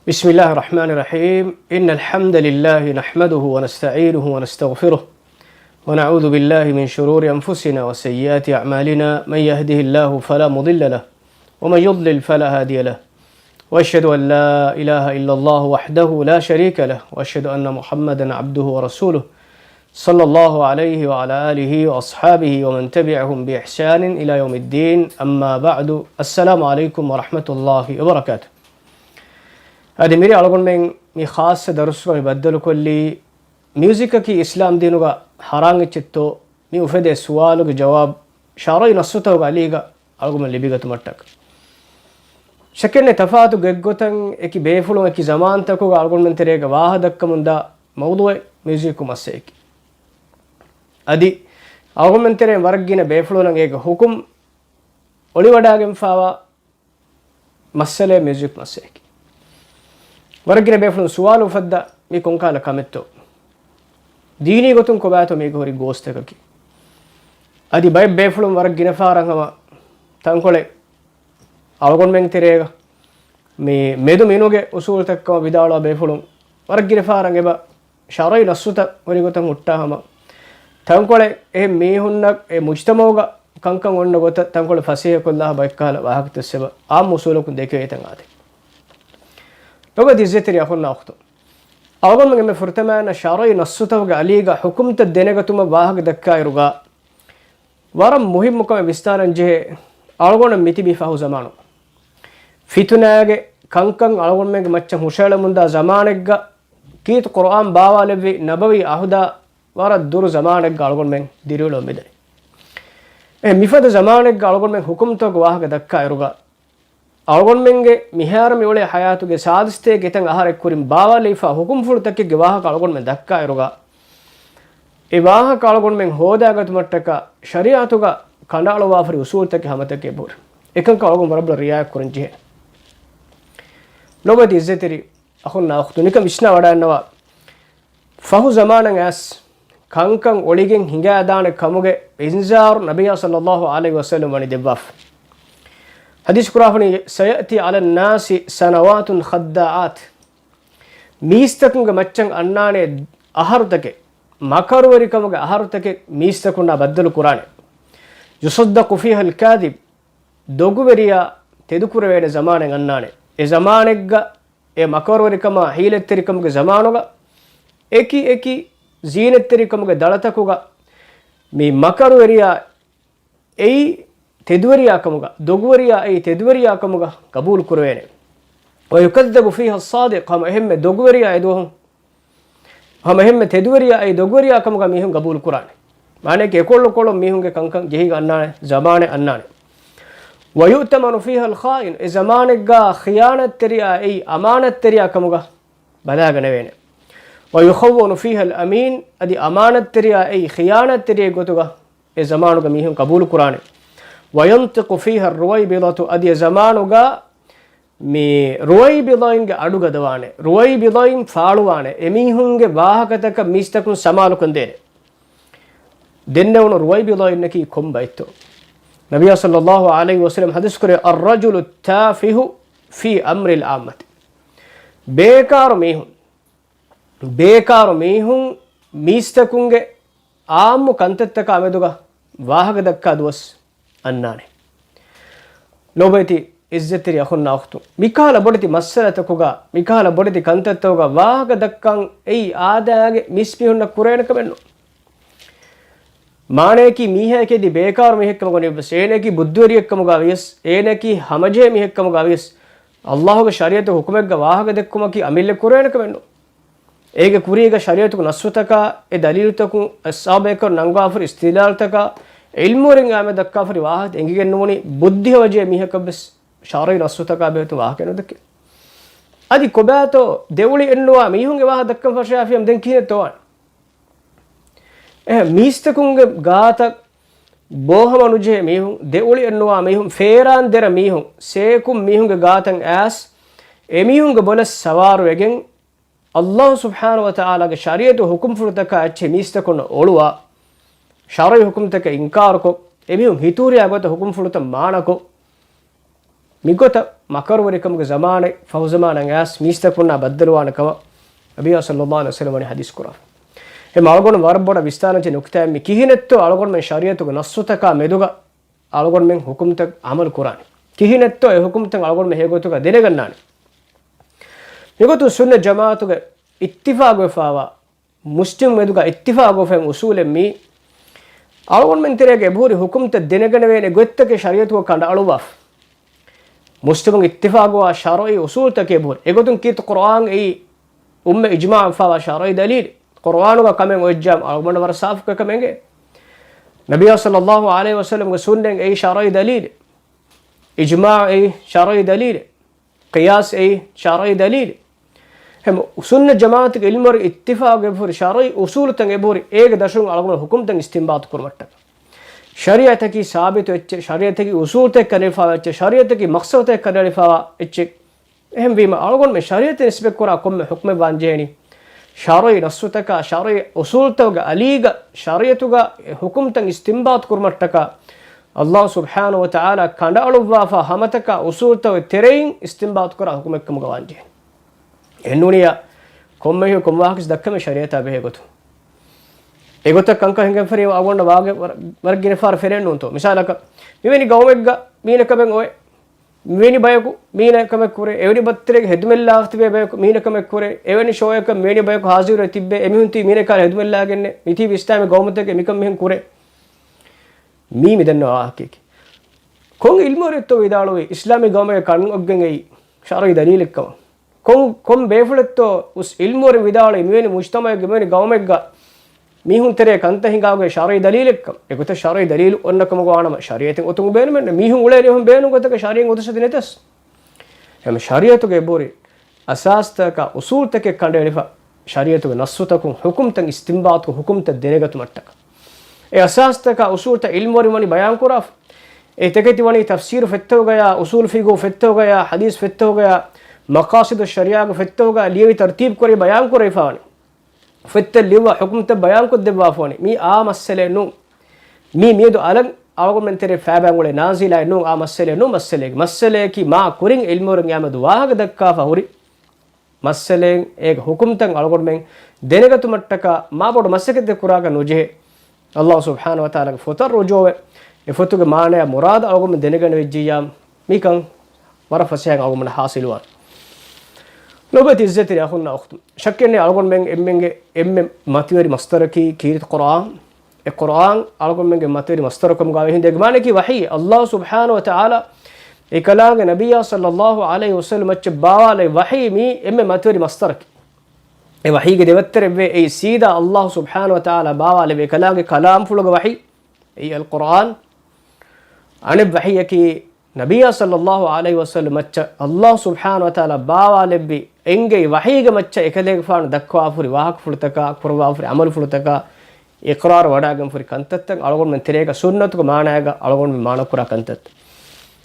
بسم الله الرحمن الرحيم إن الحمد لله نحمده ونستعينه ونستغفره ونعوذ بالله من شرور أنفسنا وسيئات أعمالنا من يهده الله فلا مضل له ومن يضلل فلا هادي له وأشهد أن لا إله إلا الله وحده لا شريك له وأشهد أن محمدا عبده ورسوله صلى الله عليه وعلى آله وأصحابه ومن تبعهم بإحسان إلى يوم الدين أما بعد السلام عليكم ورحمة الله وبركاته. هذه مري على قول من خاص درس كم يبدل كل ميوزك كي إسلام دينوغا حرام تشتو مي وفد سؤال وجواب شاري نصوته وقاليغا على قول من اللي بيجا تمرتك شكلنا تفاوت جعوتن إكي بيفلون إكي زمان تكو على قول من تريغا واحد كم دا موضوع ميوزك مسيك أدي على قول من تريغا ورقينا بيفلون إيغا حكم أولي وداعم فاوا مسألة ميوزك مسيك ورقنا بيفلون سؤال وفدا ميكون كالا كامتو ديني قطن كباتو ميكو هوري غوستككي ادي باي بيفلون ورقنا فارنغما تانكولي algon men terega me medu minuge usul takkama vidala befulun waragire farange ba sharai nasuta wari gotan uttahama tankole e mehunnak e mujtamauga kankan onna gota tankole fasihe kollah baikala wahak tesseba am usulukun deke etan ade logo dizzetri akhonna akhto algon men me furtamana sharai nasuta ga aliga hukumta denegatuma wahak dakka iruga waram muhimmukam vistaran je algon mitibi fahu zamanu fitunaage kankan algon menge maccan hushala munda zamanegga kit Qur'an bawa levi nabawi ahuda wara dur zamanegga algon men dirulo medani e mifada zamanegga algon men hukum to wahaga dakka iruga algon menge mihar me ole hayatuge sadiste getan ahare kurim bawa leifa hukum ful takke wahaga algon men dakka iruga e wahaga algon men hoda gatumattaka shariatuga kandalo wafri usul takke hamatake bur ekan algon barabla riya kurinje لوبدي الزتري أخونا أختوني كم إشنا ودانا فهو زمان عاس كان أوليجين هنجا دان كموجة إنزار نبي صلى الله عليه وسلم وني دباف حديث كرافني سيأتي على الناس سنوات خداعات ميستكون جمتشان أنانة أهرتك مكروري كموجة أهرتك ميستكون بدل القرآن يصدق فيها الكاذب دوغوريا تذكر وين زمان أنانة e zamanegga e makorwarikama hiletterikamuge zamanuga eki zinetterikamuge dalatakuga mi makarwariya ei tedwariya kamuga dogwariya ei tedwariya kamuga qabul kurwene wa yukaddabu fiha as-sadiq hama ehme dogwariya edohum hama ehme tedwariya ei dogwariya kamuga mihun qabul kurane mane ke kollo mihunge kankan jehiga annane zamane annane ويؤتمن فيها الخائن زمانك خيانة تريا أي أمانة تريا كمغا بداغ نوين ويخون فيها الأمين أدي أمانة تريا أي خيانة تريا غوتوغا زمانك ميهم قبول قرآن وينطق فيها الرويبضة أدي زمانك مي رويبضين أدوغا دوانه رويبضين فالوانه اميهم واهكتك ميستكن سمالكن دين دنون رويبضين نكي كم بيتو نبي صلى الله عليه وسلم حديث كره الرجل التافه في أمر العامة بيكار ميهون ميستكونج عام كنتتك عمدوغا واهق دكا دوس أناني لو بيتي إزتري أخونا أختو ميكالا بودتي مسألة تكوغا ميكالا بودتي كنتتوغا واهق دكان أي آداغ ميسبيهن كورين كمنو माने की मीहे के दि बेकार मीहे कम गने बस एने की बुद्धवरी कम गावियस एने की हमजे मीहे कम गावियस अल्लाह के शरीयत हुक्म गवाह के देखुम की अमिल कुरेन कमेनो एगे कुरी के शरीयत को नस्वतका ए दलील तकु असाबे को नंगा फर इस्तिलाल तका इल्मोरिंग आमे दक्का फर वाह एंगे नोनी बुद्धि वजे मीहे कबस शारी नस्वतका बे तो वाह केनो दक्के अदि कोबा तो देवली एन्नुवा मीहुंगे वाह दक्कम फर शाफियम देन किने तो මීස්තකුන්ගේ ගාතක් බෝහම අනුජේ මීහුන් දෙවුලි එන්නවා මීහුන් ෆේරාන් දෙර මීහුන් සේකුම් මීහුන්ගේ ගාතන් ඇස් එමීහුන්ගේ බොල සවාරු වෙගෙන් අල්ලාහ් සුබ්හානහු වතාලාගේ ශරීයත හුකුම් ෆුරතක ඇච්චේ මීස්තකුන ඔළුවා ශරයි හුකුම් තක ඉන්කාරකෝ එමීහුන් හිතූරියා ගොත හුකුම් ෆුරත මානකෝ migota makarwarikamge zamane fahu zamanan as mistakuna baddaluwana kama nabiy sallallahu alaihi wasallam hadis qura e algon warboda vistananje nukta mi kihinetto algon men shariatuga nassutaka meduga algon men hukumta amal qurani kihinetto e hukumta algon me hegotuga denegannani migotu sunna jamaatuga ittifaq wefawa muslim meduga ittifaq wefen usule mi algon men terege buri hukumta denegana wene gottake shariatuga kanda alubaf muslimun ittifaq wa shar'i usul take bur egotun kit qur'an ei umme ijma' fa shar'i dalil qur'anu ka kamen ojjam algon war saf ka kamenge nabiy sallallahu alaihi wasallam ga sunnen ei shar'i dalil ijma' ei shar'i dalil qiyas ei shar'i dalil hem sunna jamaat ke ilmor ittifaq ge bur shar'i usul tan ge bur ege dashun algon hukum tan istinbat kurmatta शरीयत की साबित वेच्चे शरीयत की उसूल तक करने फावा वेच्चे शरीयत की मकसद तक करने फावा वेच्चे अहम भी में अलगों में शरीयत निस्बत कोरा कुम में हुक्म बांझेनी शरई नस्सु तक शरई उसूल तक अलीगा शरीयत का हुक्म तक इस्तिंबात कुरमट का अल्लाह सुब्हानहु व तआला कंडा अलुवाफा हम तक उसूल तक तेरेइन इस्तिंबात कोरा हुक्म कम गवांझे एनुनिया कुम में हुक्म वाकिस दक्का में शरीयत आबे गोतु egota kanka hengen feri agonda waage wargine far ferennu to misalaka miveni gawmegga meena kamen oy miveni bayaku meena kamek kure eveni batterege hedumella aftibe bayaku meena kamek kure eveni shoyaka meeni bayaku hazir tibbe emihunti meena kala hedumella genne miti istame gawmutege mikam mehen kure mi midanna ahkeki kon ilmoretto vidalu islami gawmege kan oggen ei shari dalilekka kon befuletto us ilmore vidalu miveni mujtamage miveni gawmegga mihun tere kanta hingawge shari dalilekam egota shari dalil onnakam goanama shariyatin otungu beenu men mihun ulele hon beenu gotaka shariyen udusadi netas em shariyatuge bori asastaka usul take kandelifa shariyatuge nassutakun hukumtan istinbaatku hukumta denegatu mattaka e asastaka usulta ilmori mani bayan kuraf e teketi wani tafsir fetto gaya usul fiqh fetto gaya hadis fetto gaya maqasid ash-sharia fetto gaya liyevi tartib kore bayan kore faani fettel liwa hukumta bayan ko debba foni mi a masale nu mi miedo alan awgo mentere fabangule nazila nu a masale ki ma kurin ilmoren yamadu wahaga dakka fahuri masale ek hukumtan algon men denegatu mattaka ma bodu masakete kuraga nuje allah subhanahu wa taala fotar rojowe e fotuge maana murad algon men denegane vejjiyam mikan wara fasayang algon men hasilwan نوبة الزيت يا أخونا أختم شكلني أقول من ماتيوري مستركي كيرت القرآن أقول من ماتيوري مستركم قاوي هندق مانكي وحي الله سبحانه وتعالى إكلام نبي صلى الله عليه وسلم أتشباوا لي وحي مي ماتيوري مسترك وحي قد يوتر أي سيدا الله سبحانه وتعالى باوا لي كلام فلوق وحي أي القرآن أنا بوحي كي نبي صلى الله عليه وسلم الله سبحانه وتعالى باوا لبي ಎಂಗೆ ವಹೀಗೆ ಮಚ್ಚ ಏಕಲೇಗ ಫಾಣ ದಕ್ವಾ ಫುರಿ ವಾಹಕ ಫುಳತಕ ಕುರ್ವಾ ಫುರಿ ಅಮಲ್ ಫುಳತಕ ಇಕ್ರಾರ್ ವಡಾಗಂ ಫುರಿ ಕಂತತ್ತ ಅಳಗೊಂಡ ಮನ್ ತೆರೆಗ ಸುನ್ನತಕ ಮಾನಾಗ ಅಳಗೊಂಡ ಮಾನಕುರ ಕಂತತ್ತ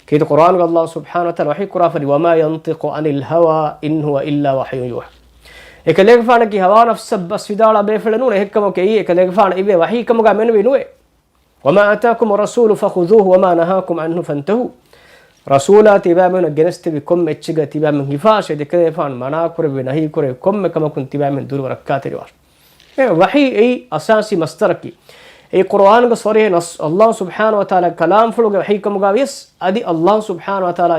ಕೀತ ಕುರಾನ್ ಅಲ್ಲಾಹ್ ಸುಬ್ಹಾನಹು ವ ತಆಲಾ ವಹೀ ಕುರಾ ಫರಿ ವಮಾ ಯಂತಿಕು ಅನಿಲ್ ಹವಾ ಇನ್ ಹುವ ಇಲ್ಲಾ ವಹಯು ಯುಹಾ ಏಕಲೇಗ ಫಾಣ ಕಿ ಹವಾ ನಫ್ಸ್ ಬಸ್ ವಿದಾಳ ಬೇಫಳನು ಏಕಮ ಕೈ ಏಕಲೇಗ ಫಾಣ ಇವೆ ವಹೀ ಕಮಗ ಮೆನು ವಿನುವೆ ವಮಾ ಅತಾಕುಮ್ ರಸೂಲು ಫಖುದುಹು ವಮಾ ನಹಾಕುಮ್ ಅನ್ಹು ಫಂತಹು रसूला तिबामेन गेनस्ते भी कम एच्चिगा तिबामेन हिफाश देखते फान मना करे भी नहीं करे कम में कम कुन तिबामेन दूर रखा तेरे वार वही ए असासी मस्तरकी ए कुरान का सरे नस अल्लाह सुब्हानहु व तआला कलाम फलोगे वही कम गाविस आदि अल्लाह सुब्हानहु व तआला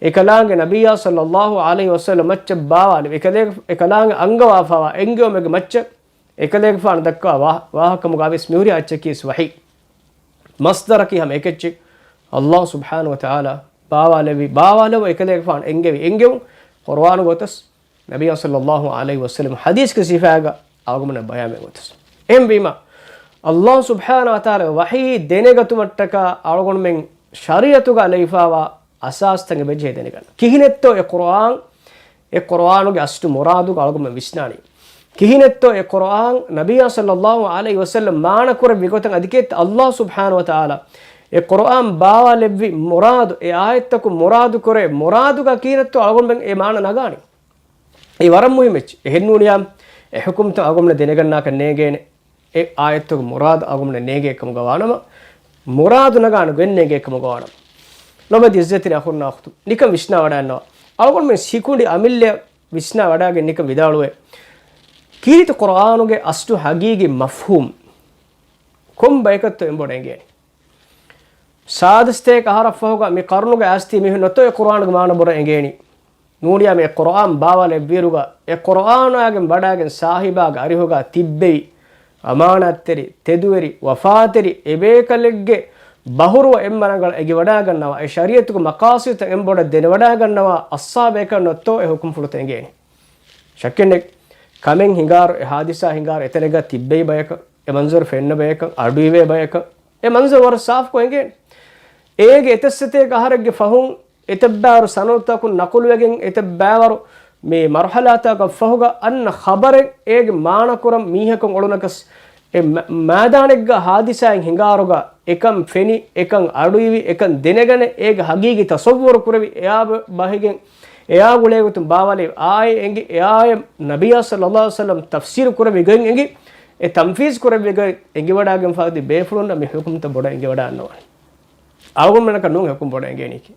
ए कलाम के नबी सल्लल्लाहु अलैहि वसल्लम मच्च बावा ए कलाम अंगवा फावा एंगो में मच्च ए कलेग फान दक्का वाह कम गाविस म्यूरी अच्छकी वही मस्तरकी हम एक अल्लाह सुब्हानहु व तआला बावाले एकलेग फान एंगे कुरान गोतस नबी सल्लल्लाहु अलैहि वसल्लम हदीस के सिफागा आगमन बयान में गोतस एम बीमा अल्लाह सुब्हानहु व तआला वही देने गतु मट्टका आगमन में शरीयतुगा लैफावा असास तंगे बेजे देने गन किहिनेत्तो ए कुरान गे अष्ट मुरादुगा आगमन विस्नानी किहिनेत्तो ए कुरान नबी सल्लल्लाहु अलैहि वसल्लम मानकुर विगोतन अधिके अल्लाह सुब्हानहु व तआला ए कुरान बावा लेव्वी मुराद ए आयत को मुराद करे मुराद का कीरत्तो अगम ए मान नगानी ए वरम मुहिमच ए हेन्नुनिया ए हुकुम तो अगम ने देने गन्ना कन्नेगे ए आयत को मुराद अगम ने नेगे कम गवानम मुराद नगान गन्नेगे कम गवानम නොබදි ඉස්සෙතින අහුන්නා අහතු නිකම් විශ්නා වඩන්නවා අවගොන් මේ සිකුඩි අමිල්ල විශ්නා වඩාගෙන නිකම් විදාළුවේ කීරිත කුර්ආනුගේ අස්තු හගීගේ මෆ්හූම් කොම් බයකත් එම්බොඩෙන්ගේ සාදස්තේ කහරෆහුගා මේ කරුණුගේ ආස්ති මෙහි නොතෝ කුර්ආනුගේ මාන බොර එංගේනි නූනියා මේ කුර්ආන් බාවලේ බීරුගා ඒ කුර්ආනාගෙන් වඩාගෙන සාහිබාගේ අරිහුගා තිබ්බෙයි අමානත්තෙරි තෙදුවරි වෆාතෙරි එබේකලෙග්ගේ බහුරුව එම්මනගල එගි වඩා ගන්නවා ඒ ශරීයතුක මකාසිත එම්බොඩ දෙන වඩා ගන්නවා අස්සාබේක නොතෝ ඒ හුකුම් ෆුලත එංගේනි ශක්කෙන්නේ කමෙන් හිඟාර හාදිසා හිඟාර එතනග තිබ්බෙයි බයක ඒ මන්සර් ෆෙන්න බයක අඩුවේ බයක ඒ මන්සර් වර සාෆ් කොෙන්ගේ ඒගේ එතස්සතේ ගහරගේ ෆහුම් එතබ්බාරු සනෝතකුන් නකුල් වගෙන් එතබ්බාවරු මේ මර්හලාතක ෆහුග අන්න ඛබරෙන් ඒගේ මානකුරම් මීහකම් ඔළුනකස් ඒ මාදානෙග්ග හාදිසායෙන් හිඟාරුග එකම් ෆෙනි එකම් අඩුයිවි එකම් දෙනගෙන ඒගේ හගීගි තසවුර කුරවි එයා බහිගෙන් එයා ගුලේගතුන් බාවලේ ආයේ එංගි එයා නබිය සල්ලල්ලාහු අලයිහි වසල්ලම් තෆ්සීර් කුරවි ගෙන් එංගි ඒ තම්ෆීස් කුරවි ගෙ එංගි වඩාගෙන් ෆාදි බේෆුලුන්න මේ හුකුම්ත බොඩ එංගි වඩා අන්නවා අවගොන් මනක නුන් හුකුම් බොඩ එංගේනිකි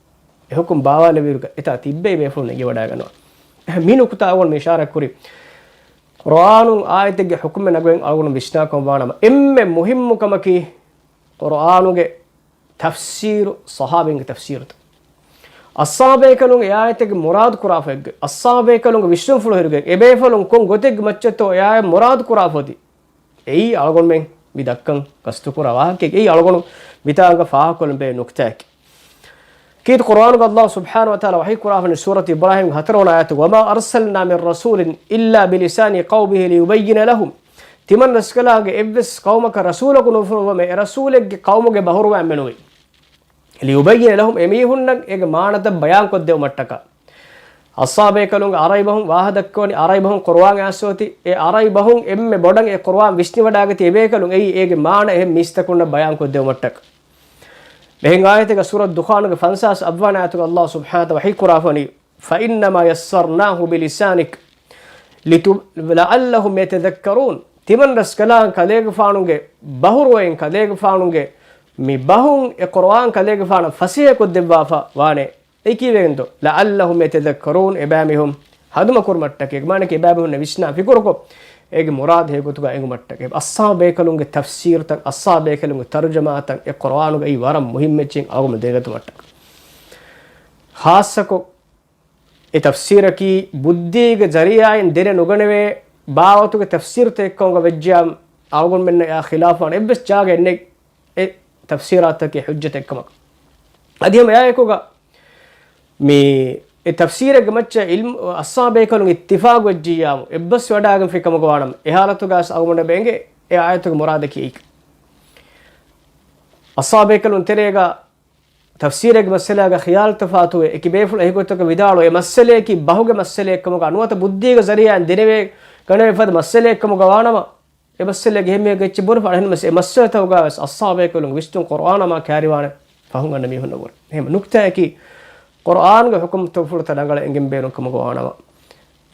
එහුකුම් බාවලේ විරුක එතා තිබ්බේ බේෆුලුන්න එංගි වඩා ගන්නවා මිනුකුත අවගොන් මේ ඉෂාරා කුරි කුර්ආනුන් ආයතගේ හුකුම නගවෙන් අවගොන් විශ්නා කොම්වානම එම්මෙ මුහිම්මුකමකි කුර්ආනුගේ තෆ්සීර් සහාබෙන්ගේ තෆ්සීරත අස්සාබේකලුන් එයායතගේ මුරාද් කුරාෆෙග් අස්සාබේකලුන් විශ්වම් ෆුල හිරුගේ එබේෆලුන් කොන් ගොතෙග් මච්චතෝ එයාය මුරාද් කුරාෆොති එයි අවගොන් මෙන් විදක්කන් කස්තු කුරාවාකේ එයි අවගොන් විතාංග ෆාහකොලම් බේ නුක්තාක් كيد قرآن الله سبحانه وتعالى وحي قرآن في سورة إبراهيم هترون آيات وما أرسلنا من رسول إلا بلسان قومه ليبين لهم تمن رسكلاك إبس قومك رسولك نفرم رسولك قومك بهروا عملوي ليبين لهم أميهنك إج مانة بيان قد يوم التكا أصحابكلون أرايبهم واحدكوني أرايبهم قرآن أسوتي أرايبهم إم بدن قرآن وشني وداعتي إبيكلون أي إج مانة هم مستكون بيان قد يوم التكا لهن آياتك سورة الدخان فانساس أبوان آياتك الله سبحانه وحي قرافني فإنما يسرناه بلسانك لعلهم يتذكرون تمن رسكلان كاليغ فانونغ بهروين كاليغ فانونغ مي بهون القرآن كاليغ فانا فسيه كدبافا واني ايكي ويندو لعلهم يتذكرون إبامهم هدوما كورمتك إغمانك إبامهم نبشنا في كوركو ඒක මුරාද හේකුතුක එඟුමට්ටක අස්සාබේකලුන්ගේ තෆ්සීර් තන් අස්සාබේකලුන්ගේ තර්ජමා තන් ඒ කුර්ආනුගේ ඊ වරම් මුහිම්මෙච්චින් අවගම දෙගතුමට්ටක ખાસકો ඒ තෆ්සීරකි බුද්ධීගේ ජරියායෙන් දෙන නුගණවේ බාවතුගේ තෆ්සීර් තෙක්කොංග වෙජ්ජාම් අවගම මෙන්න යා ඛිලාෆාන එබ්බස් ජාගෙන්නේ ඒ තෆ්සීරාතකේ හුජ්ජත එක්කම අදියම යායකෝග මේ التفسير جمتش علم الصابع كانوا اتفاق وجيام بس وداعم في كم قوانم إهالة جالس أو من بينجي آياتك مرادك إيك الصابع كانوا تريجا تفسير مسألة خيال تفاتوه إكبيف له يقولك بدالو مسألة كي بهوج مسألة كم قانوات بودي كزريعة دينه كانوا يفاد مسألة كم قوانم مسألة جهم يجتش بور فارهن مسألة توجاس الصابع كانوا ويشتون قرآن ما كاريوانه فهم عن ميهون نور هم نكتة كي قرآن کا حکم توفر تنگل انگم بیرون کم گوانا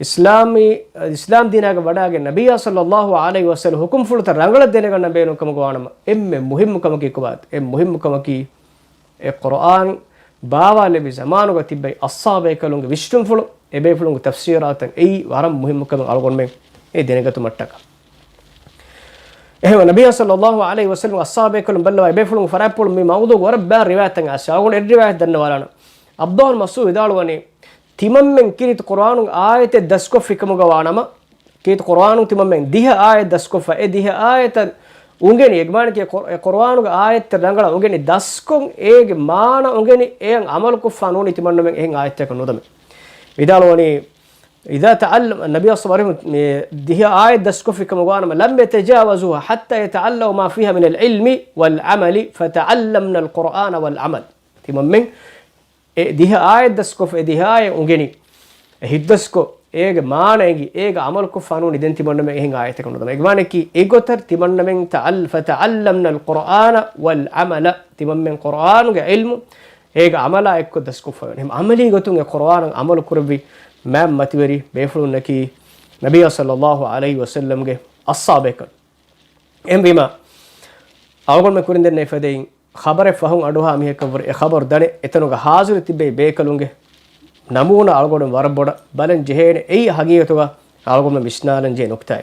اسلام دینا کا بڑا کہ نبی صلی اللہ علیہ وسلم حکم فر تنگل دینے کا بیرون کم گوانا ام مهم کم کی بات ام مهم کم کی قرآن باوا لبی زمانو کا تبی اصحاب کلوں وشتم فل ابے فلوں تفسیرات ای وارم مهم کم الگون میں ای دینے کا تمٹا کا ايه نبي صلى الله عليه وسلم اصحاب کلوں بلوا ابے فلوں فرابول می موضوع ورب روایت انگا شاون روایت دن والا عبد الله مسعود دالواني تمام من كيت قرآن آية دسكو في كم جوانما كيت قرآن تمام من ديها آية دسكو فديها آية ungeni egmane ke Qur'anu ge ayat rangala ungeni daskon ege maana ungeni en amal ku fanuni timanno men en ayat එක නොදම විදාලෝනි إذا تعلم النبي صلى الله عليه وسلم ديها آية دسكو في كم جوانما لم يتجاوزوها حتى يتعلموا ما فيها من العلم والعمل فتعلمنا القرآن والعمل تمام من ديها آية دسكو في ديها آية ungeni هيدسكو ege maanegi ege amal ku fanuni den timanna men ehin ayat ek nodama egmane ki egotar timanna men fata'allamna alqur'ana wal amala timam men qur'an ge ilmu ege amala ekko dasku fan hem amali gotun e qur'an amal kurbi mam mativeri befulun naki nabiy sallallahu alayhi wasallam ge ashabek em bima awgon me kurin den ne fadein خبر فهم أدوها ميه كبر خبر دني إتنوغ حاضر تبي بيكلونغ نمونا ألقون وربودا بلن جهين أي حقيقتوغا ألقون مشنالن جه نكتاي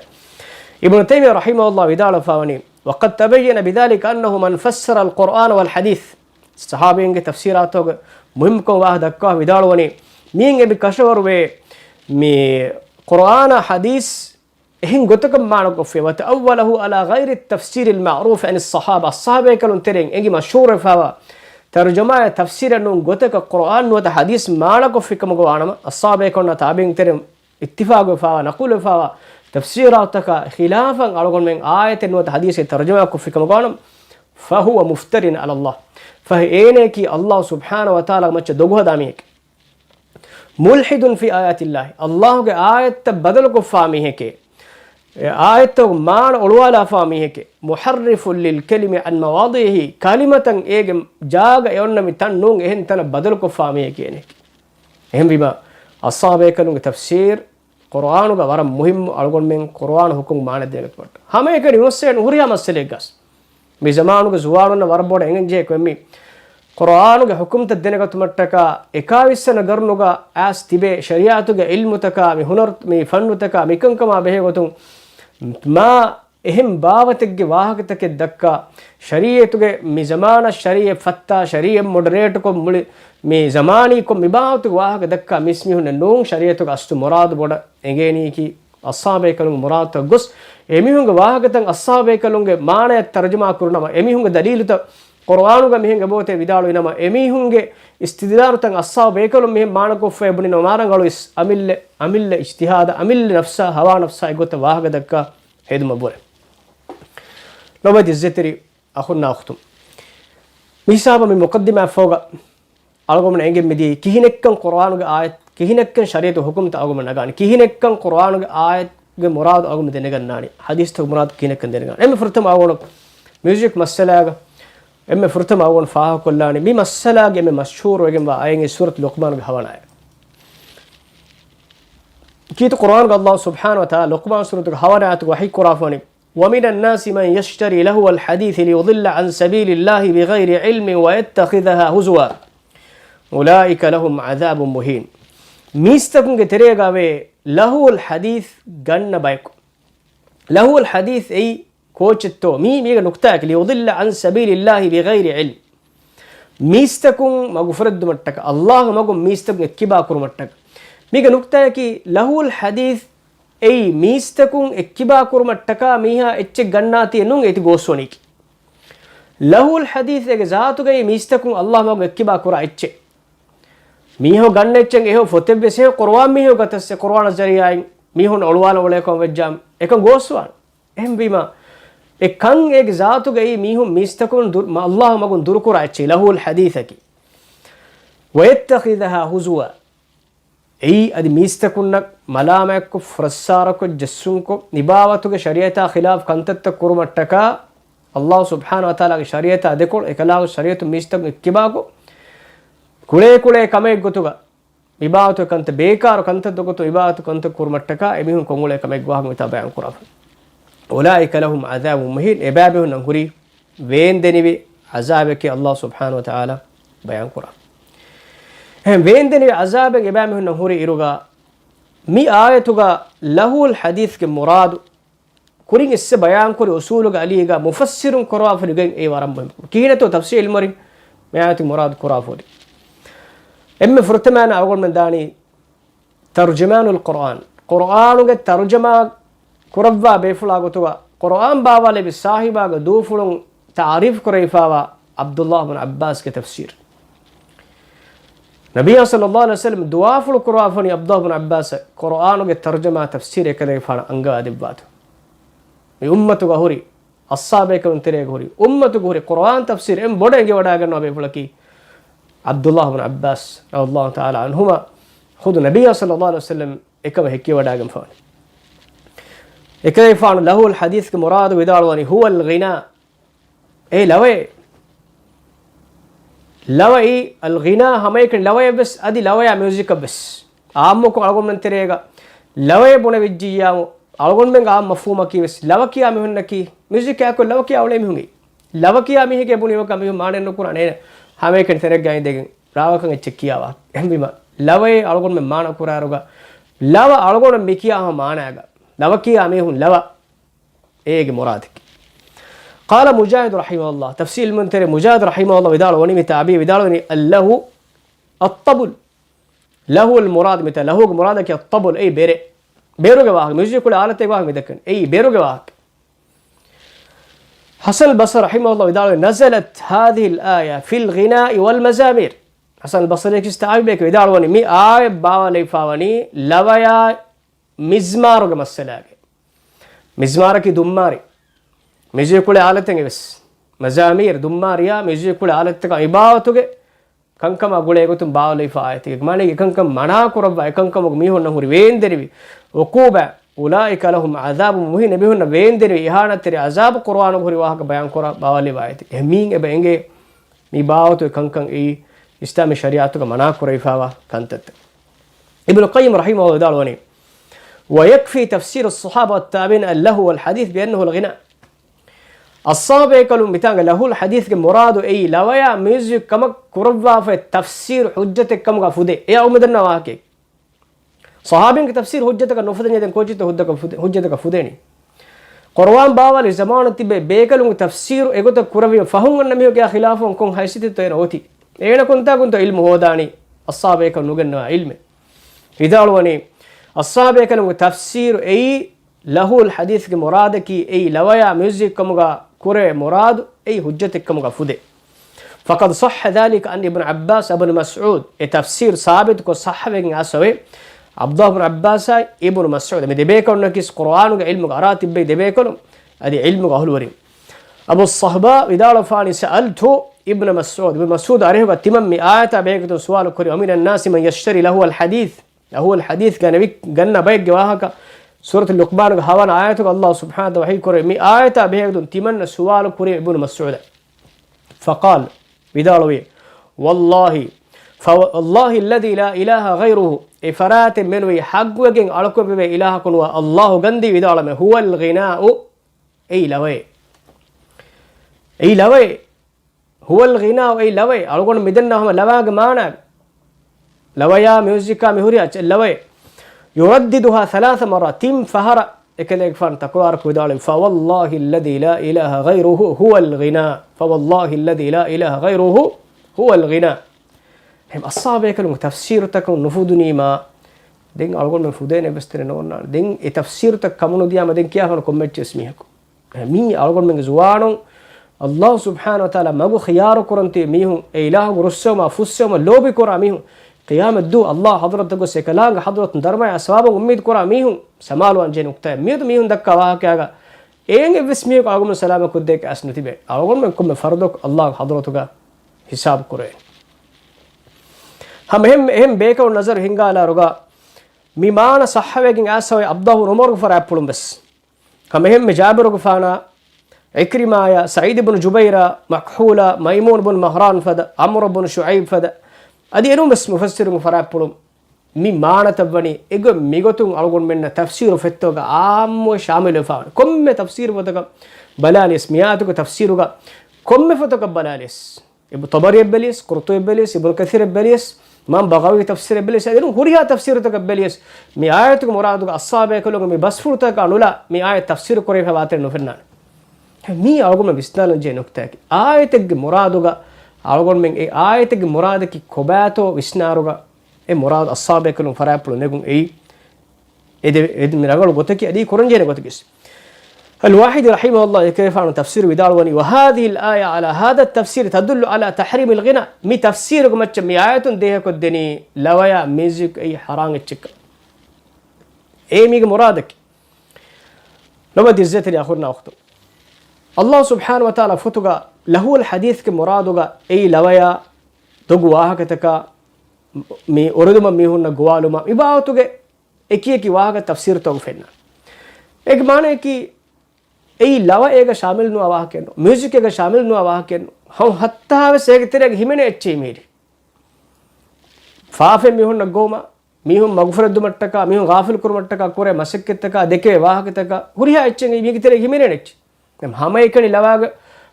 ابن تيمية رحمه الله ودال فاوني وقد تبين بذلك أنه من فسر القرآن والحديث الصحابين تفسيراتوغ مهمكم واحد أكوه ودالوني مين بكشور مي قرآن حديث هن قتكم معنا قفية وتأوله على غير التفسير المعروف عن الصحابة كلون ترين إنجي مشهور فوا ترجمة تفسير أنه قتك القرآن وتحديث معنا قفية كم قوانا الصحابة كلون تابعين ترين اتفاق فوا نقول فوا تفسيراتك خلافا على قول من آية وتحديث ترجمة قفية كم قوانا فهو مفتر على الله فهي الله سبحانه وتعالى مچ دوغه داميك ملحد في آيات الله الله کے آیت بدل کو فامی ہے کہ آیت مان اڑوالا فامی ہے کہ محرف للکلم عن مواضعه کلمتا ایک جاگ یونمی تن نونگ اہن تن بدل کو فامی ہے کہ اہم بیما اصحابہ کلوں تفسیر قرآن کا ورم مهم الگون میں قرآن حکم مان دے گت ہمیں کہ نوسے نوریا مسئلے گس می زمانو کے زوارن وربوڑ انگن جے کومی قرآن کے حکم تدنے کا تمٹکا اکاویسن گرنوگا اس تبے شریعت کے علم تکا می ہنر می فن تکا می کنکما بہ گتوں ما اہم باوت کے واہک تک دکا شریعت کے می زمانہ شریع فتا شریع مڈریٹ کو می زمانی کو می باوت واہک دکا مسمی ہن نون شریعت کا است مراد بڑ انگینی کی اصحابہ کلوں مراد گس امی ہن واہک تن اصحابہ کلوں معنی ترجمہ کرنا امی ہن دلیل تو قرآن کا مہنگ بوتے ودالو انما امی ہوں گے استدلال تن اصحاب ایکلو مہم مانکو فیبنی نمارنگلو اس عمل اجتہاد عمل نفسا ہوا نفسا اگوتا واہگ دکا حید مبورے نوبت الزتری اخونا اختم میسابا من مقدمہ فوگا algo man engem medi kihinekkan Qur'an ge ayat kihinekkan shariat hukum ta algo man nagani kihinekkan Qur'an ge ayat ge murad algo me denegan nani hadith ta murad kihinekkan denegan emme furtam awon music masala ge emme furtam awon faa kollani mi masala ge me mashhur wegen ba ayenge surat luqman ge hawana كيت القرآن قال الله سبحانه وتعالى لقمان سورة الحوانات وحي قرافوني ومن الناس من يشتري له الحديث ليضل عن سبيل الله بغير علم ويتخذها هزوا أولئك لهم عذاب مهين ميستكم كتريغاوي له الحديث غن بايكو له الحديث أي كوتشتو ميغا نكتاك ليضل عن سبيل الله بغير علم ميستكم مغفرد متك الله مغم ميستكم كباكر متك ميغا نكتا كي له الحديث اي ميستكون اكبا كرمتكا ميها اتش غناتي نون ايت غوسونيك له الحديث اك ذاتو گي ميستكون الله مغ اكبا كرا اتش ميهو غنچن ايهو فتبسه قرآن ميهو گتس قرآن ذريعين ميهون اولوال وليكم وجام اك غوسوان اهم بما اكن اك ذاتو گي ميهو ميستكون الله مغ دور كرا اتش له الحديث كي ويتخذها هزوا اي ادي ميستكونك ملامك فرسارك جسونك نباوتك شريعه خلاف كنتت كرمتك الله سبحانه وتعالى شريعه ادكول اكلا شريعه ميستك كباكو كله كله كمه گتوغا نباوتك كنت بيكار كنت دگتو نباوتك كنت كرمتك ابيهم كموله كمه گواهم متا بيان قراف اولئك لهم عذاب مهين ابابه نغري وين دنيبي عذابك الله سبحانه وتعالى بيان قراف هم وين دنيبي عذابك ابامه نغري ايروغا می آیتوگا له الحديث کے مراد کریں اس سے بیان کرے اصول کا علی کا مفسرون کروا فرگن ای وارم کینے تو تفسیر علم میں آیت مراد کرا فودی ام فرتمان اول من دانی ترجمان القرآن قرآن کے ترجمہ کروا بیفلا گتوا قرآن باوالے بھی صاحبہ کا دو فلون تعریف کریفاوا عبداللہ بن عباس کے تفسیر نبي صلى الله عليه وسلم دعاء في القرآن فني عبد الله بن عباس قرآن الترجمة تفسير كذا يفعل أنجا أدبات أمة غوري الصحابة كانوا ترى غوري أمة غوري قرآن تفسير إم بدأ إنجا ودا أجر نبي فلكي عبد الله بن عباس رضي الله تعالى عنهما خود النبي صلى الله عليه وسلم إكما هكي ودا أجر فان إكما يفعل له الحديث كمراد وداروني هو الغناء إيه لوي لوي الغناء هميك لوي بس ادي لوي ميوزك بس عامو کو الگون من تريگا لوي بونه وجيا الگون من عام مفهوم کی بس لو کیا مهن کی ميوزك کو لو کیا اولے مهنگي ලවකියා මිහිගේ බුණිවක මිහු මානෙන්න කුරානේ හැමේකෙන් තෙරක් ගයි දෙගෙන් රාවකන් එච්ච කියාවා එම්බිම ලවයේ අලගොන් මෙ මාන කුරාරුග ලව අලගොන් මිකියා මානාග ලවකියා මිහුන් ලව ඒගේ මුරාදක قال مجاهد رحمه الله تفسير المنتر مجاهد رحمه الله ودال وني متابي ودال وني له الطبل له المراد متى له مرادك الطبل اي بيرو کے واقع میوزک کو آلت واقع مدکن اي بيرو کے واقع حسن البصري رحمه الله ودال نزلت هذه الآية في الغناء والمزامير حسن البصري استعاب بك ودال وني مي آية باولي فاوني لويا مزمار کے مسئلہ مزمار کی دماری میوزک کو آلت بس مزامير دماريا میوزک کو آلت کا عبادت کے ಕಂಕಮ ಗುಳೆಗೊತ್ತು ಬಾವಲೈಫ ಆಯತಿ ಮನೆಗೆ ಕಂಕಮ ಮನಾ ಕುರಬ ಕಂಕಮ ಮೀಹೊನ್ನ ಹುರಿ ವೇಂದರಿವಿ ಒಕೂಬ ಉಲಾಯಿಕ ಲಹುಂ ಅಜಾಬು ಮುಹಿನ ಬಿಹುನ್ನ ವೇಂದರಿವಿ ಇಹಾನತರಿ ಅಜಾಬ್ ಕುರ್ಆನ್ ಹುರಿ ವಾಹಕ ಬಯಾನ್ ಕುರ ಬಾವಲಿ ಆಯತಿ ಎಮೀನ್ ಎಬ ಎಂಗೆ ಮಿ ಬಾವತು ಕಂಕಂ ಈ ಇಸ್ಲಾಮಿ ಶರಿಯತ್ತು ಮನಾ ಕುರೈಫಾವ ಕಂತತ್ ಇಬ್ನು ಕಯ್ಯಿಮ್ ರಹಿಮಹುಲ್ಲಾಹ್ ದಾಲ್ವನಿ ويكفي تفسير الصحابه والتابعين له والحديث بانه الغناء الصحابه كلهم بتاع له الحديث के मुराद ए लवया म्यूजिक कम कुरवा फे तफसीर हुज्जत कम का फुदे ए उमदन वाके सहाबिन की तफसीर हुज्जत का नफदन यदन कोची तो हुज्जत का फुदे नहीं कुरान बावल जमान तिबे बेकलुं तफसीर एगो तो कुरवी फहुं नमी हो गया खिलाफ कों हैसियत तो होती एण कुंता इल्म होदानी الصحابه كن نغن علم इदालवनी الصحابه كن तफसीर ए له الحديث के मुराद की ए लवया म्यूजिक कम का كره مراد أي حجتك كم غفوده فقد صح ذلك أن ابن عباس ابن مسعود تفسير ثابت كو صحابين أسوي عبد الله بن عباس ابن مسعود من دبيكون نكيس قرآن علم قرات بي دبيكون هذه علم أهل وريم أبو الصهباء إذا فاني سألته ابن مسعود عليه تمام آية بيكتو سؤال كري ومن الناس من يشتري له الحديث كان جنة بيك جواهك سورة اللقمان هوان آياتك الله سبحانه وحي كريم مي آية بهيدون تمنى سؤال كريم ابن مسعود فقال بدالوي والله الذي لا إله غيره إفرات منوي حق وجن ألكم بي إله كنوا الله غندي بدالما هو الغناء أي لوي هو الغناء أي لوي ألكم مدنهم لواج مانا لويا ميوزيكا مهوريا لوي يرددها 3 مرات تم فهر اكلك فان تكرار كودال فوالله الذي لا اله غيره هو الغناء فوالله الذي لا اله غيره هو الغناء هم الصحابه كانوا تفسير تكون نفودني ما دين algon men fudene bestene nonna den e tafsir tak kamuno dia ma den kiya kan comment esmihako mi algon men zuwanon allah subhanahu wa taala magu khiyar kurante mihun e ilahu russama fussama lobi kora mihun قيام الدو الله حضرت کو سکلانگ حضرت درما اسباب امید کرا میہوں سمالو انجے نقطہ میہوں دکا واہ کیا اینگ وسمی کو اگم سلام کو دیکھ اسنتی بے اگم میں کم فردک اللہ حضرت کا حساب کرے ہم بے کو نظر ہنگالا رگا میمان صحابہ اسو عبدہ عمر فر اپلم بس ہم جابر کو فانا عكرمة سعيد بن جبير مكحولة ميمون بن مهران فد عمرو بن شعيب فد أدي إنهم بس مفسر مفرابلهم مي مانا تبني إيجو ميجوتون ألقون منا تفسير فتوغا عام وشامل فاون كم تفسير فتوغا بلاليس مياتوغا تفسيروغا كم فتوغا بلاليس ابن طبري بليس قرطبي بليس ابن كثير بليس مام بغاوي تفسير بليس أدي إنهم هوريها تفسير توغا بليس مي آياتوغا مرادوغا الصحابة كلهم مي بسفور توغا نولا مي آيات تفسير كوريفا باتر نوفرنان مي ألقون من بسنالن جي نكتاكي آياتوغا مرادوغا ألقون من آياتوغا مرادكي كوباتو وسناروغا مراد الصحابة كلهم فرابلو نقول إذا من أقول قتكي أدي كورنجين قتكيس الواحد رحمه الله كيف عن تفسير ودالوني وهذه الآية على هذا التفسير تدل على تحريم الغناء مي تفسير متشم مي آية ده كدني لويا ميوزك أي حرام الشك أي ميج مرادك لما دزت لي أخونا أخته الله سبحانه وتعالى فتوغا له الحديث كمرادوغا أي لويا تقواها كتكا مي أردما ميهون نقوالما إباوتوغي एकी वाह का तफसीर तो फेरना एक माने कि ए लवा एक शामिल नु आवाह के म्यूजिक एक शामिल नु आवाह के हम हत्ता से एक तेरे हिमेने अच्छी मेरी फाफे मिहुन नगोमा मिहुन मगफरत दुमट्टका मिहुन गाफिल कुरमट्टका कोरे मसक्कतका देके वाह के तका हुरिया अच्छे नहीं मी तेरे हिमेने अच्छी हम एकनी लवा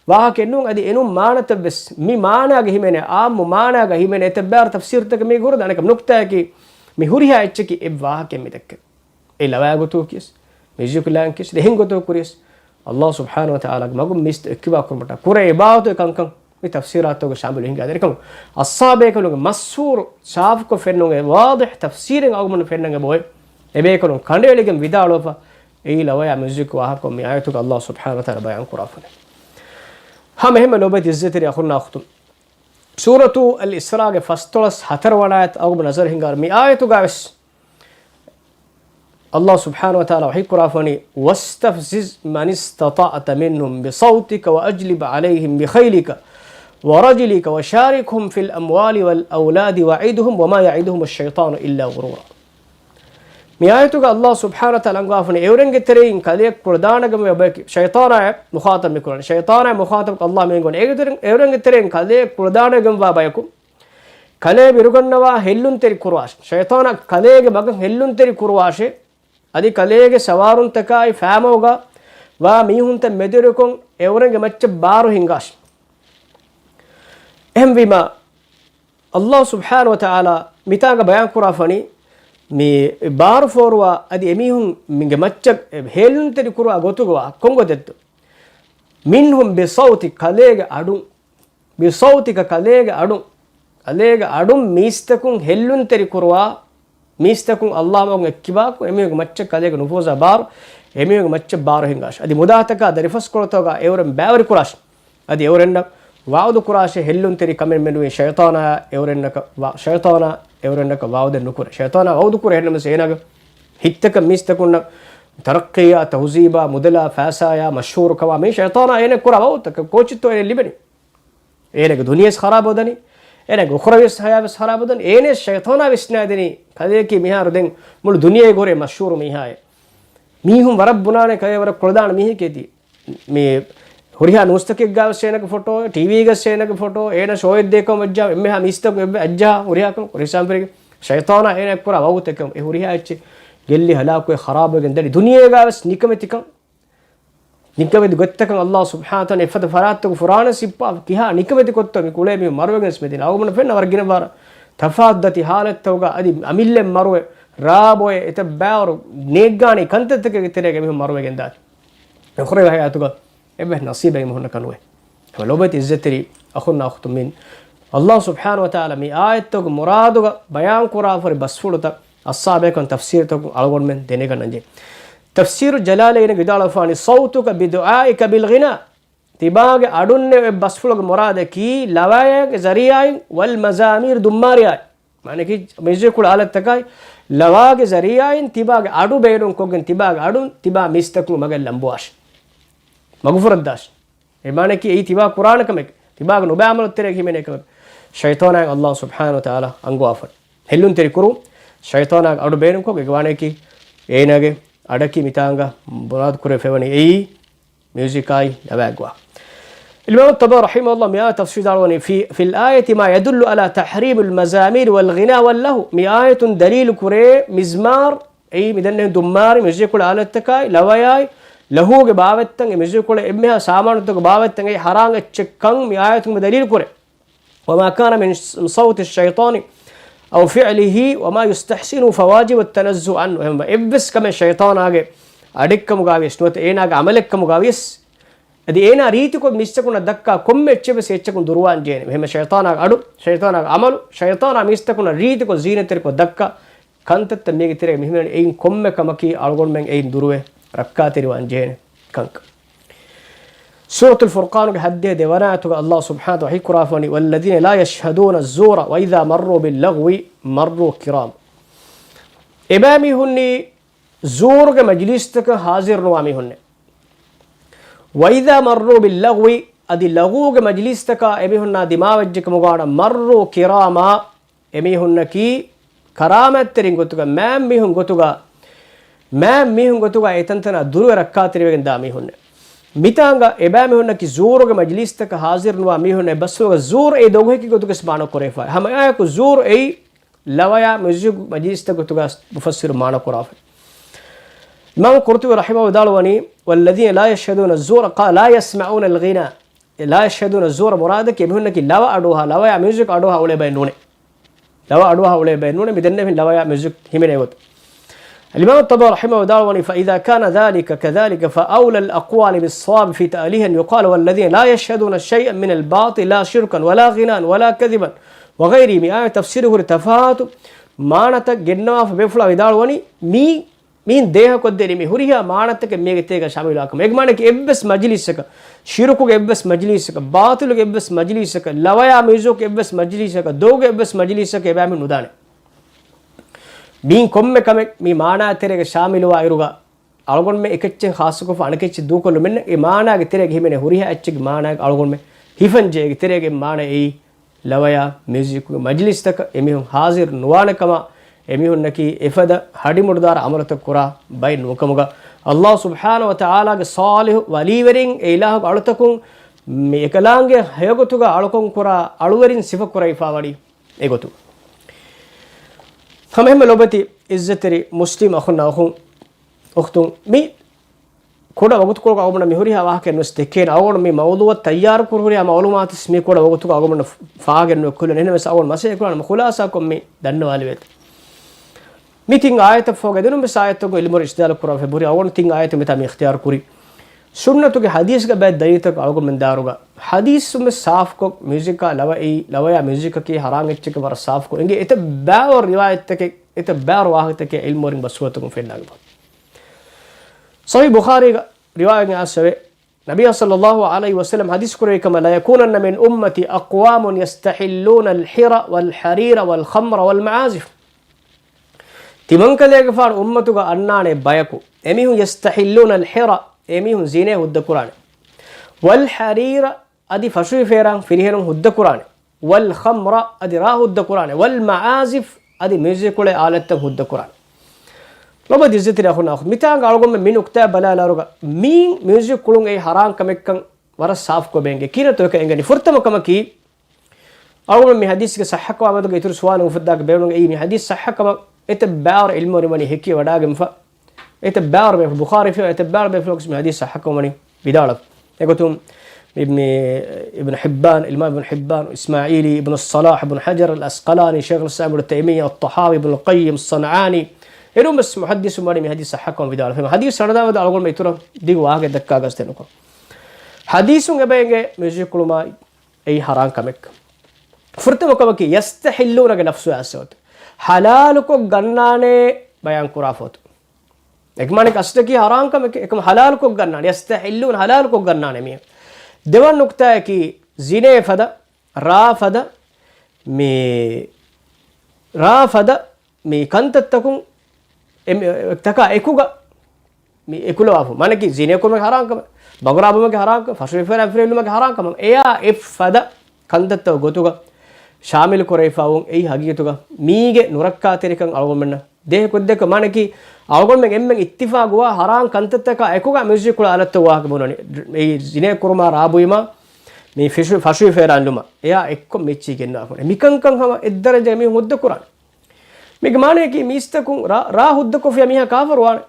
واهك إنهم أدي إنهم معنى تبس مي معنى جهيمنة عام معنى جهيمنة تبار تفسير تك مي غرد أنا كم نقطة كي مهوريها إتشكي إب واهك كم يتك إلا واجو كيس ميجي كلان كيس لهين قطو كوريس الله سبحانه وتعالى ما قم مست كبا كرمتا كوري باوتو كان في تفسيراته شامل هين قادر كم الصابع كلهم مسور شاف كو فنون واضح تفسير أو من فنون بوي إبي كلهم كانوا لكم بدالو فا إيه لوايا مزيك واهكم ميايتك الله سبحانه وتعالى بيان كرافنا هم هم لوبة الزتري أخونا أختم سورة الإسراء فاستولس حتر ونايت أو بنظر هنگار ميايتك عبس الله سبحانه وتعالى وحي كرافني واستفزز من استطعت منهم بصوتك وأجلب عليهم بخيلك ورجلك وشاركهم في الأموال والأولاد وعدهم وما يعدهم الشيطان إلا غرورا ميايتك الله سبحانه وتعالى قافني اورنگ ترين كليك قردانگم يبك شيطان مخاطب ميكون شيطان مخاطب الله مينگون اورنگ ترين كليك قردانگم وابيكم كلي بيرگنوا هلون تري كرواش شيطان كليگ مگن هلون تري كرواش ادي كليگ سوارون تكاي فاموغا وا ميهونت مديركون اورنگ مچ بارو هنگاش اهم بما الله سبحانه وتعالى ميتاغ بيان كرافني مي بار فوروا ادي اميهم من مچ هيلن تري كروا غوتوغوا كونغودت منهم بصوت كليگ ادو بصوتك كليگ ادو كليگ ادو ميستكون هيلن تري كروا ميستكون الله مون كيباكو اميهم مچ كليگ نفوزا بار اميهم مچ بار هنگاش ادي مداتك دريفس كورتوغا اورم باوري كراش ادي اورن واود كراش هيلن تري كمن منو شيطان اورنك شيطان اورنك واود نكور شيطان واود كور هنم سيناغ هيتك ميستكون ترقيا توزيبا مدلا فاسايا مشهور كوا مي شيطان اين كورا واود كوچتو اين ليبني اينك دنيا خراب ودني اينك اخرويس حياس خراب ودن اين شيطان وسنادني كديكي ميهار دين مول دنيا غوري مشهور ميهاي ميهم وربنا كاي ور قردان ميهي كيتي مي ಹುರಿಯಾ ನುಸ್ತಕ್ಕೆ ಗಾವ ಸೇನಕ ಫೋಟೋ ಟಿವಿಗೆ ಸೇನಕ ಫೋಟೋ ಏನ ಶೋ ಇದ್ದೇಕೋ ಮಜ್ಜಾ ಎಮ್ಮೆ ಹಾ ಮಿಸ್ತಕ ಎಬ್ಬೆ ಅಜ್ಜಾ ಹುರಿಯಾಕ ಹುರಿಸಾಂಪರಿಗೆ ಶೈತಾನ ಏನ ಕುರ ಅವತಕ ಎ ಹುರಿಯಾ ಅಚ್ಚಿ ಗೆಲ್ಲಿ ಹಲಾಕು ಖರಾಬ ಗೆಂದಡಿ ದುನಿಯೆಗಾವಸ್ ನಿಕಮೆತಿಕ ನಿಕಮೆದಿ ಗೊತ್ತಕ ಅಲ್ಲಾಹ್ ಸುಬ್ಹಾನಹು ತಆಲಾ ಇಫದ ಫರಾತ್ ಫುರಾನ ಸಿಪ್ಪ ಕಿಹಾ ನಿಕಮೆತಿ ಕೊತ್ತ ಮಿ ಕುಳೆ ಮಿ ಮರುವೆಗಸ್ ಮೆದಿನ ಅವಮನ ಫೆನ್ನ ವರ್ಗಿನ ಬಾರ ತಫಾದ್ದತಿ ಹಾಲತ್ತವಗ ಅದಿ ಅಮಿಲ್ಲೆ ಮರುವೆ ರಾಬೋಯೆ ಇತ ಬಾರು ನೇಗ್ಗಾನಿ ಕಂತತಕ್ಕೆ ತೆರೆಗೆ ಮಿ ಮರುವೆಗೆಂದ ಖುರೆ ಹಯಾತುಗ إبه نصيبه مهنا كنوه ولوبت الزتري أخونا أختم من الله سبحانه وتعالى مي آياتك مرادك بيان كرافر بسفورتك الصابع كان تفسير تك على من دينك نجي تفسير جلالين قدال فاني صوتك بدعائك بالغناء تباغ أدن بسفورك مرادك لوايك زريعين والمزامير دمارياي معنى كي ميزي كل على التكاي لواك زريعين تباغ أدو بينهم كوغن تباغ أدون تباغ ميستكم مغل لمبواش مغفرت داش ایمانه کی ای تیبا قرآن کمک تیبا نوبه عمل تیرے کی میں کمک شیطان اللہ سبحانہ وتعالی انگو آفر ہلون تیری کرو شیطان اڑ بینم کو گوانے کی اینگے اڑکی میتانگا مراد کرے فونی ای میوزک آئی لباغوا الإمام الطبري رحمه الله مئات تفسير داروني في الآية ما يدل على تحريم المزامير والغناء واللهو مئات دليل كري مزمار أي مدنه دمار مزيك على التكاي لواياي لهوගේ භාවෙත්තන් මිසුකොල එම්මෙහා සාමානුතක භාවෙත්තන් ඒ හරාංග චෙක්කන් මේ ආයතුම දලීල් කුරේ وما كان من صوت الشيطان او فعله وما يستحسن فواجب التنزه عنه هم ابس كما الشيطان آගේ අඩෙක්කම ගාවිස් නොත ඒනාගේ අමලෙක්කම ගාවිස් අදි ඒනා රීතිකො මිස්තකුණ දක්කා කොම්මෙච්චෙබ සෙච්චකුණ දුරවාන් ජේන එහෙම ෂයිතානාගේ අඩු ෂයිතානාගේ අමලු ෂයිතානා මිස්තකුණ රීතිකො zීනතරිකො දක්කා කන්තත් මේගේ තිරේ මෙහෙම එයින් කොම්මකමකී අල්ගොන් මෙන් එයින් දුරුවේ ركاتري وانجين كنك سورة الفرقان حديه ديواناتك الله سبحانه وحي كرافني والذين لا يشهدون الزور وإذا مروا باللغو مروا كرام إمامي هني زور مجلستك حاضر نوامي هني وإذا مروا باللغو أدي لغو مجلستك إمي هنا دماغك مغانا مروا كراما إمي هنكي كرامة ترين ما ميهن قطوغا ما ميهن قطوغا إتنتنا درو ركاتري وين دامي هن ميتانغا إبامي هن كي زورو مجلستك حاضر نوا ميهن بس زور أي دوغه كي قطوغا سبحانه كوريفا هم آيكو زور أي لوايا مجلس مجلستك قطوغا مفسر معنى كورافا الإمام القرطبي رحمه الله دالواني والذين لا يشهدون الزور قال لا يسمعون الغناء لا يشهدون الزور مرادك يبهنك لوا أدوها لوا يا ميوزك أدوها أولي بينونه لوا أدوها أولي بينونه بدنا في لوا يا ميوزك همين يقول الإمام الطبري رحمه الله فإذا كان ذلك كذلك فأولى الأقوال بالصواب في تأليه أن يقال والذين لا يشهدون شيئا من الباطل لا شركا ولا غناء ولا كذبا وغيره من آية تفسيره التفاهات مانتا جنوا فبيفلا ودالوني مين ده كودني مهوريها مانتا كمية تيجا شامل لكم إجمانا كإبس مجلسك شيركو كإبس مجلسك باطل كإبس مجلسك لوايا ميزو كإبس مجلسك دوغ كإبس مجلسك إبامي ندانه مين كم كم مي مانا تيرك شامل وائروغا ألغون में इकच्चे खास को फाने के चिद्दू को लुमिन इमाना के तेरे घी में हुरी है अच्छे माना अलगोन में हिफन जे तेरे के माना ए लवया म्यूजिक मजलिस तक एमी हाजिर नुवान कमा एमी नकी इफद हडी मुर्दार अमरत कुरा बाय नुकमुगा अल्लाह सुब्हान व तआला के सालिह वलीवरिंग इलाह अळतकुं एकलांगे हयगतुगा अळकों कुरा अळुवरिन सिफ कुरा इफावडी एगोतु हम लोबती इज्जतरी मुस्लिम अखुन अखुन अख्तुं मी कोड़ा वगत को आगमन मिहुरी हवा के नस्तेकेन आगमन मी मौलुआ तैयार कुरहुरी हम मालूमात मी कोड़ा वगत को आगमन फागन कुल ने में सावन मसे कुरान खुलासा को मी दन्नवाली वेत मीटिंग आयत फोगे दिनु में सायत को इल्म इस्तेदाल कुरा फेबुरी आगमन तिंग आयत में तामी इख्तियार कुरी सुन्नत के हदीस का बैद दलील तक आगमन में दारुगा हदीस में साफ को म्यूजिक का लवा या म्यूजिक की हरांग इच्छ के वर साफ को इंगे इत बा और रिवायत तक इत बा और वाह तक इल्म और बसवत को फेना صحيح بخاري رواية عن نبي صلى الله عليه وسلم حديث كريم كما لا يكونن من أمتي أقوام يستحلون الحرى والحرير والخمر والمعازف تمن كذا فار أمتك أنان بايكو أميهم يستحلون الحرى أميهم زينة هد القرآن والحرير أدي فشوي فيران فيرهن هد القرآن والخمر أدي راه هد القرآن والمعازف أدي ميوزيك ولا آلة هد القرآن لو بدي زيت لي أخونا أخذ متى قالوا من أكتاب بلا لا رجع مين ميوزيك كلون أي حرام كمكان ورا صاف كوبينج كيرا توك إنجاني فرت ما كم كي أول من حديث كصحة كوا ما تقدر سوان وفداك بيرون أي من حديث صحة كما إتبار علم ورماني هكي وداعم فا إتبار بخاري فيه إتبار بفلوكس من حديث صحة كماني بدالك يقولون ابن حبان الإمام ابن حبان إسماعيلي ابن الصلاح ابن حجر الأسقلاني شيخ الإسلام ابن تيمية الطحاوي ابن القيم الصنعاني إنهم بس محدث ماري من حديث صحة كم بدال فهم حديث سردا ودا أقول ما يتورا ديو واقع دكا قصدنا كم حديثون جبهة ميوزيك كلما أي حرام كمك فرت مكمكي يستحلون كنفسه أسود حلالك جنانة بيان كرافات إكمانك أستكي حرام كمك إكم حلالك جنانة يستحلون حلالك جنانة مية دوان نقطة كي زينة فدا رافدا مي كنت تكون تكا إكوغا مي إكولو أفو مانه كي زينة كم حرام كم بغراب में حرام كم فشل فيرل में حرام كم إيا إفدا كندت غوتوغا شامل كوري فاون أي حقيقتوغا ميجة نوركا تريكان ألغمنا ده كده كمان كي ألغم من اتفاق هو حرام كندت تكا إكوغا ميوزيك كلا على تواه كمونني أي زينة كورما رابويما مي فشل فيرل لما إيا إككم ميتشي كنا أفون ميكان كان هم الدرجة مي هود القرآن मिगमाने की मीस्तकुं रा हुद्द को फे मिहा काफर वाने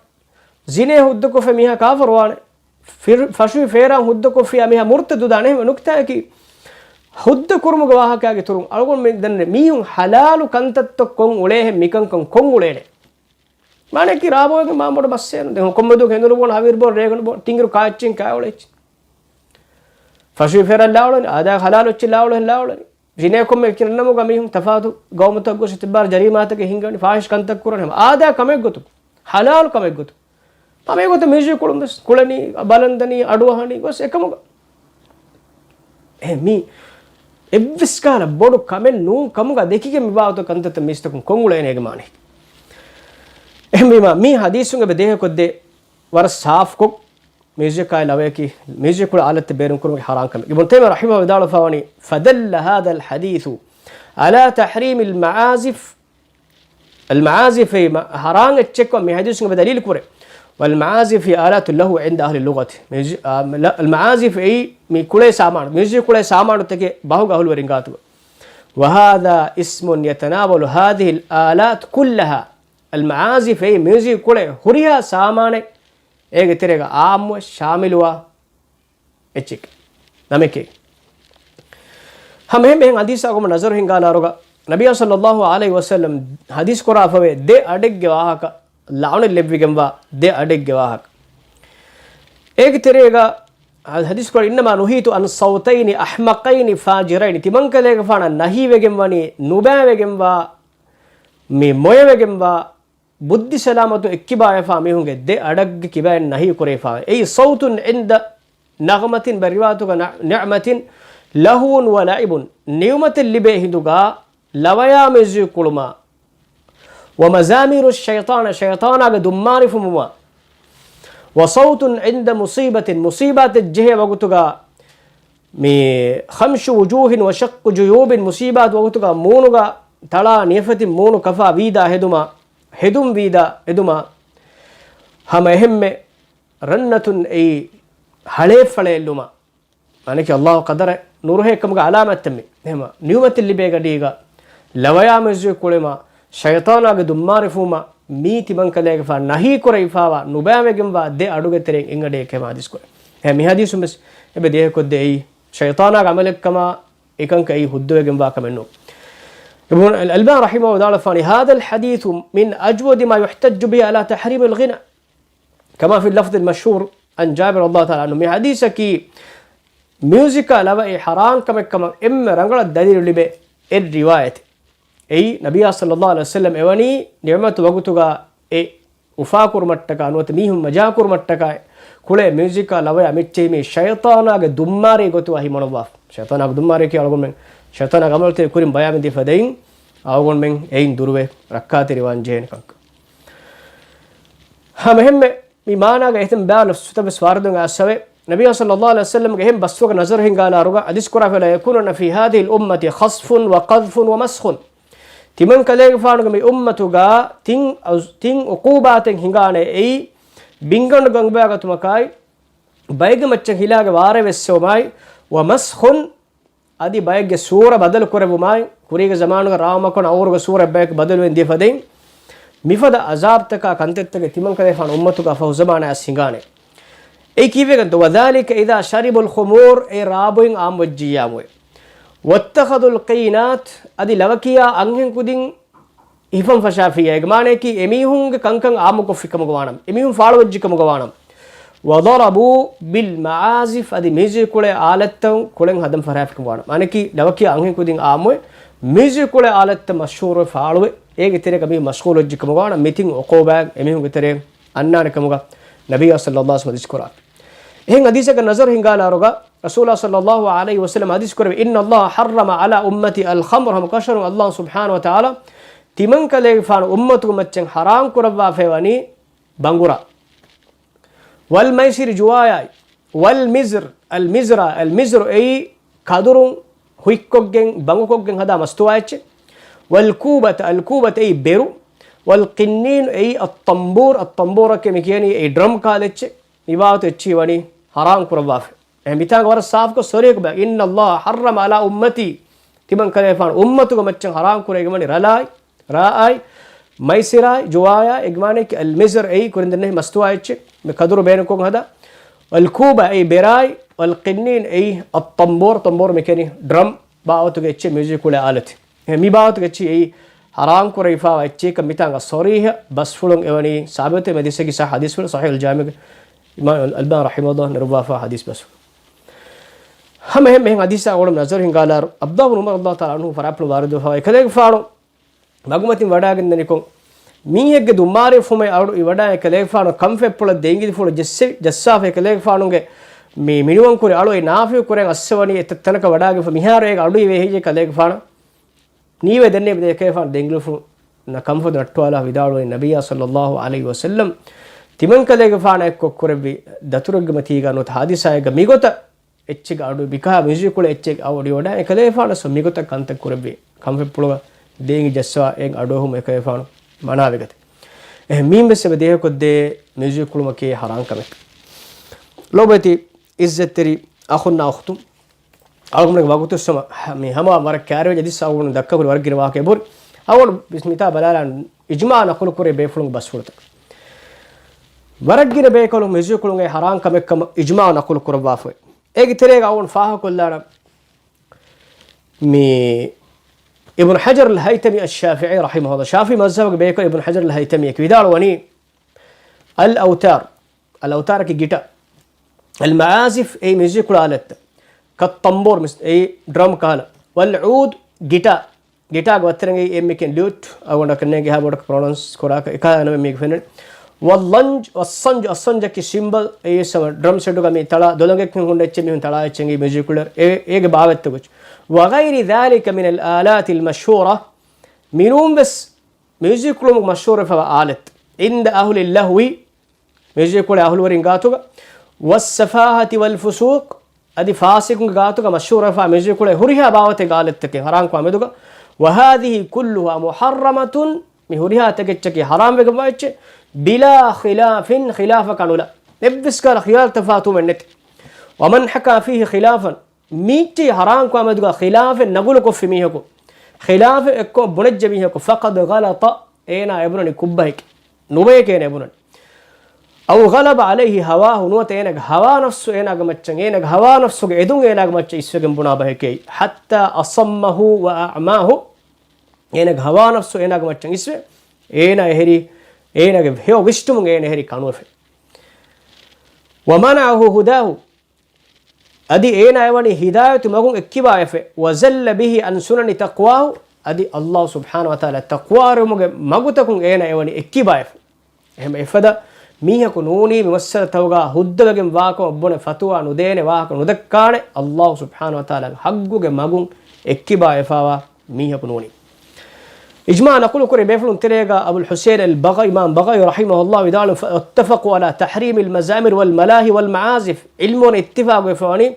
जिने हुद्द को फे मिहा काफर वाने फिर फशु फेरा हुद्द को फे मिहा मुर्तद दाने नुक्ता है कि हुद्द कुर्म गवाह क्या कि तुरुं अलगुन में दन्ने मीहुं हलालु कंतत्त कों उले है मिकं कों उले ने माने कि राबो के मामोड मस्से देखो कोम्मदु केंदु बोन हाविर बोन रेगन बोन तिंगिरु काचिं काय उले फशु फेरा लावले आदा हलालु च लावले जिने को में किरनमो गमीहum तफादु गौमत को सितबार जरीमात के हिंगनी फाहिश कंतक कुरन हम आदा कमे गोतु हलाल कमे गोतु हमें गोतु म्यूजिक कुलम बस कुलनी बलंदनी अडवहनी बस एकम मी एव्विस्काल बोडु कमे नु कमुगा देखि के मिबाव तो कंतत मिस्तक कोंगुले नेगे माने एमीमा मी हदीसुंगे बेदेह को दे वर साफ को म्यूजिक का लवे की म्यूजिक को आलत बेरुन कुरम हराम कम इब्न तैमिय्या रहिमहु الله फवानी फदल هذا الحديث على تحريم المعازف حرام تشكو من حديث بدليل كوره والمعازف آلات له عند أهل اللغة المعازف أي من كل سامان म्यूजिक كل سامان تك باهو قهول ورنگات وهذا اسم يتناول هذه الآلات كلها المعازف أي म्यूजिक كل هريا سامان एक तेरेगा आम शामिल हुआ एचिक नमेके हम में हदीस आगो नजर हिंगाला रोगा नबी सल्लल्लाहु अलैहि वसल्लम हदीस को राफवे दे अडेग वाहक लावण लेब्विगंवा दे अडेग वाहक एक तेरेगा हदीस को इन्नमा नुहीतु अन सौतैनि अहमकैनि फाजिरैनि तिमंकलेग फाना नही वेगंवनी नुबावेगंवा मी मोयवेगंवा बुद्धि सलामतु एक्किबायफा मिहुंगे दे अडग किबाय नही कुरेफा ए सौतुन इंद नगमतिन बरिवातुगा निअमतिन लहुन व लइबुन नियमतिन लिबे हिंदुगा लवया मेजु कुलमा व मजामिरु शैतान दुम्मारिफुमुमा व सौतुन इंद मुसीबतिन मुसीबत जहे वगुतुगा मी खम्शु वजूहिन व शक्कु जुयूबिन मुसीबत वगुतुगा मूनुगा तला नियफति मूनु कफा वीदा हेदुमा हेदुम वीदा हेदुमा हम एहम्मे रन्नतुन ए हले फलेलुमा माने कि अल्लाह कदर नूरहे कमगा अलामत तम्मी हेमा नियमतिन लिबेगडीगा लवया मेजु कुलेमा शैतानागे दुम्मारिफुमा मीति बंकलेगे फा नही कुरैफावा नुबावेगंवा दे अडुगे तेरे इंगडे के हदीस को हे मी हदीस में एबे देह को दे शैतानागे अमलकमा एकंक ए हुद्दुवेगंवा कमेनो ابن الألباني رحمه الله تعالى هذا الحديث من أجود ما يحتج به على تحريم الغنى كما في اللفظ المشهور عن جابر الله تعالى عنه من حديث كي ميوزيكا لوا حرام كما إما رنگل الدليل اللي به الرواية أي نبي صلى الله عليه وسلم إيواني نعمة وقتها أي وفاكر متكا نوت ميهم مجاكر متكا كله ميوزيكا لوا أمتشي مي شيطانا دماري قتوا هي منواف شيطانا دماري كي أقول من شيطان عملته كورين بيا من دفدين أقول من أين دروه ركعت ريوان جين كنك هم ميمانا جهتم بال ستة بسواردون عسوي نبي صلى الله عليه وسلم جهم بسوق نظر هنگالا رجع حديث كرا فلا يكون في هذه الأمة خصف وقذف ومسخ تمن كلام فانو كمي أمة جا تين عقوبات هنگانا أي بينغن غنبا كتمكاي بايج مچن هلاك واره وسوماي ومسخ आदि बाइक सूर बदल कुरेबुमाय कुरीग जमानुग रामकन औरग सूर बैक बदल वें दिफदें मिफद अजाब तक कंतेत्तगे तिमन करे फान उम्मतुगा फौजमाना सिंगाने ए कीवेगंत वदालिक इदा शरिबुल खुमूर ए राबुइन आम वज्जियामुए वत्तखदुल क़ीनात आदि लवकिया अंगें कुदिं इफम फशाफिया एगमाने की एमीहुंग कंकं आम को फिकम गवानम एमीहुं फाड़ वज्जिकम गवानम وضربوا بالمعازف ادي ميوزيك كله آلتهم كلن هدم فرافك وانا معنی کی لوکی انہیں کو دین آموے میوزیک كله آلت مشهور فاڑوے ایک تیرے کبھی مشغول جکم وانا میٹنگ عقوبہ امیوں کے تیرے اننا نے کمگا نبی صلی اللہ علیہ وسلم قرآن این حدیث کا نظر ہنگالا روگا رسول اللہ صلی اللہ علیہ وسلم حدیث کرے ان اللہ حرم على امتی الخمر ہم کشر اللہ سبحانہ وتعالی تیمن کلے فان امت کو مچن حرام کروا فیوانی بنگورا والميسر جوايا والمزر المزر أي كادرون هيكوجن بانغوكوجن هذا مستوعش والكوبة أي بيرو والقنين أي الطنبورة كمكياني أي درم كالتش يباوت تشيواني حرام كرباف ميتاغ ورا صاف كو سوريك با إن الله حرم على أمتي تمن كلفان أمتك مچن حرام كريغماني رأي ميسراي جوايا إجمانك المزر أي كورندنه مستوعش مكدرو بينكم هذا والكوبة أي براي والقنين أي طنبور مكاني درم باوتو جتشي ميوزيك ولا آلت مي باوتو جتشي أي حرام كوريفا وجتشي كميتانغ صريح بس فلون إيواني ثابت مدرسة كي حديث فل صحيح الجامع إمام الألباني رحمه الله نربا فا حديث بس هم حديث أولم نظر هنگالار عبد الله بن عمر الله تعالى عنه فرابل واردو فا كذا فارو bagumati wadaagindani kon mihegge dummare fume awdu I wada ekale faanu kamfeppula dengidi fulu jessaf ekale faanunge me minuwan kure alu e naafi kuren assawani etanaka wadaage fu miharo ek adu ve heje kale faanu niwe denne be ekale faanu denglu fu na kamfu natwala vidalu nabiyya sallallahu alaihi wasallam timan kale faanu ek kokkurebi daturugge matiga not hadisa ega migota echchiga adu bika music kule echchig awdi wada ekale faanu so migota kante kurebi kamfeppula देंगी जस्वा एक अडोह में कहे फानो मना विगत मीम से देह को दे म्यूजिक कुल मके हराम कमे लो बेटी इज्जत तेरी अखुन्ना अख्तुम आगम ने वागुत सम हमें हम हमारा क्यारे जदी साउन दक्का को वर्ग गिरवा के बोल अवल बिस्मिता बलाला इजमा नकुल करे बेफुल बस फुरत वर्ग गिर बे को म्यूजिक कुल हराम कमे कम इजमा नकुल करवा फे एक तेरे गाउन फाह कुल्ला مي ابن حجر الهيتمي الشافعي رحمه الله شافعي مذهب بيكو ابن حجر الهيتمي كيدار وني الأوتار كي جيتا المعازف أي ميوزيك آلة كالطنبور أي درام كالا والعود جيتا قوترنجي يمكن لوت أو أنا كننجي هابورك برونس كوراك إكا أنا ميكفنن واللنج الصنج كي سيمبل أي سما درام سيدو كمي تلا دولنجك كن هندتشمي هن تلا يتشنجي ميوزيكولر إيه بعوض تبج وغير ذلك من الآلات المشهورة منهم بس ميوزيكولر مشهورة فآلة عند أهل اللهو ميوزيكولر أهل ورينغاتوغا والسفاهة والفسوق أدي فاسق غاتوغا مشهورة فميوزيكولر هريها باوته قالتك حرام كامدوغا وهذه كلها محرمة مهريها تكتشكي حرام بقبائتش بلا خلاف كانولا نبسكار خيال تفاتو منك ومن حكى فيه خلافا ميتي حرام كامدوغا خلاف نقول كف ميهكو خلاف اكو بنج ميهكو فقد غلط اينا ابنني كبهك نوبيك اينا ابنني أو غلب عليه هواه نوت إنك هوا نفسه إنك متشن إنك هوا نفسه إدون إنك متش يسفكم بنا بهكي حتى أصمه وأعماه إنك هوا نفسه إنك متشن يسفك إنا يهري إنك هو وشتم إنا يهري كانوا في ومنعه هداه أدي إنا يواني هداية مغون إكباية في وزل به عن سنن تقواه أدي الله سبحانه وتعالى تقوى مغو تكون إنا يواني إكباية في هم إفدا ميهكو نوني بمسر توغا هدغم واكو أبونه فتوى ندين واكو ندكان الله سبحانه وتعالى حقوق مغون اكبا يفاوا ميهكو نوني إجماع نقول كوري بيفلون تريغا أبو الحسين البغي إمام بغي رحمه الله ودعنا اتفقوا على تحريم المزامر والملاهي والمعازف علمون اتفاق يفواني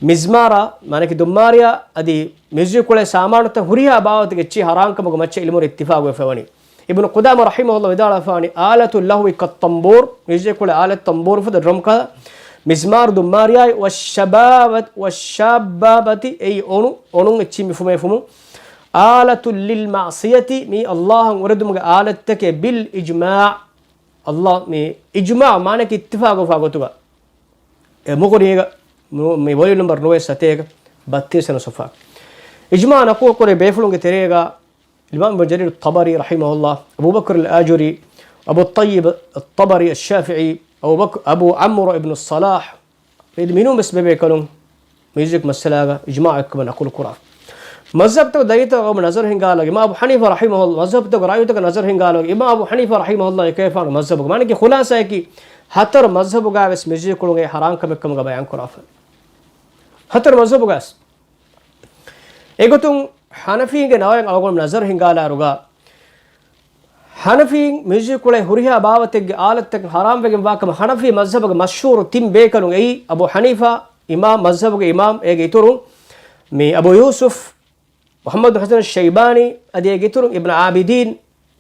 مزمارة مانك دماريا أدي ميوزيكو لي سامانو تهريها باوتك اتشي حرامك مغمتش علمون اتفاق يفواني ابن قدامة رحمه الله ودعنا فاني آلة اللهو كالطنبور ميوزيكو لي آلة طنبور فد الرم كذا مزمار دماريا والشابابة أي أونو اتشي مفهوم آلة للمعصية مي الله ورد مغا آلة تك بالإجماع الله مي إجماع معنى اتفاق فاقوتوغا مغريغا مي ولي نمبر 9 ستيغ 32 صفحة إجماع نقول كوري بيفلونغ تريغا الإمام ابن جرير الطبري رحمه الله أبو بكر الآجري أبو الطيب الطبري الشافعي أبو عمرو ابن الصلاح منهم بس بيكلون ميوزك مسلاغا إجماع كما نقول القرآن مذهب تو دايته او نظر هنگالو امام ابو حنیفه رحمه الله مذهب تو رايو تو نظر هنگالو امام ابو حنیفه رحمه الله كيف مذهب معنی کہ خلاصہ ہے کہ ہتر مذهب گاوس مزی کو حرام کم گا بیان کراف ہتر مذهب گاس ایگتون حنفی کے نویں او نظر ہنگالا رگا حنفی مزی کو ہریہ باوت آلت حرام وگم واکم حنفی مذهب مشهور تیم بیکلو ای ابو حنیفه امام مذهب کے امام ایگ ایتورو می ابو يوسف محمد حسن الشيباني أدي جتر ابن عابدين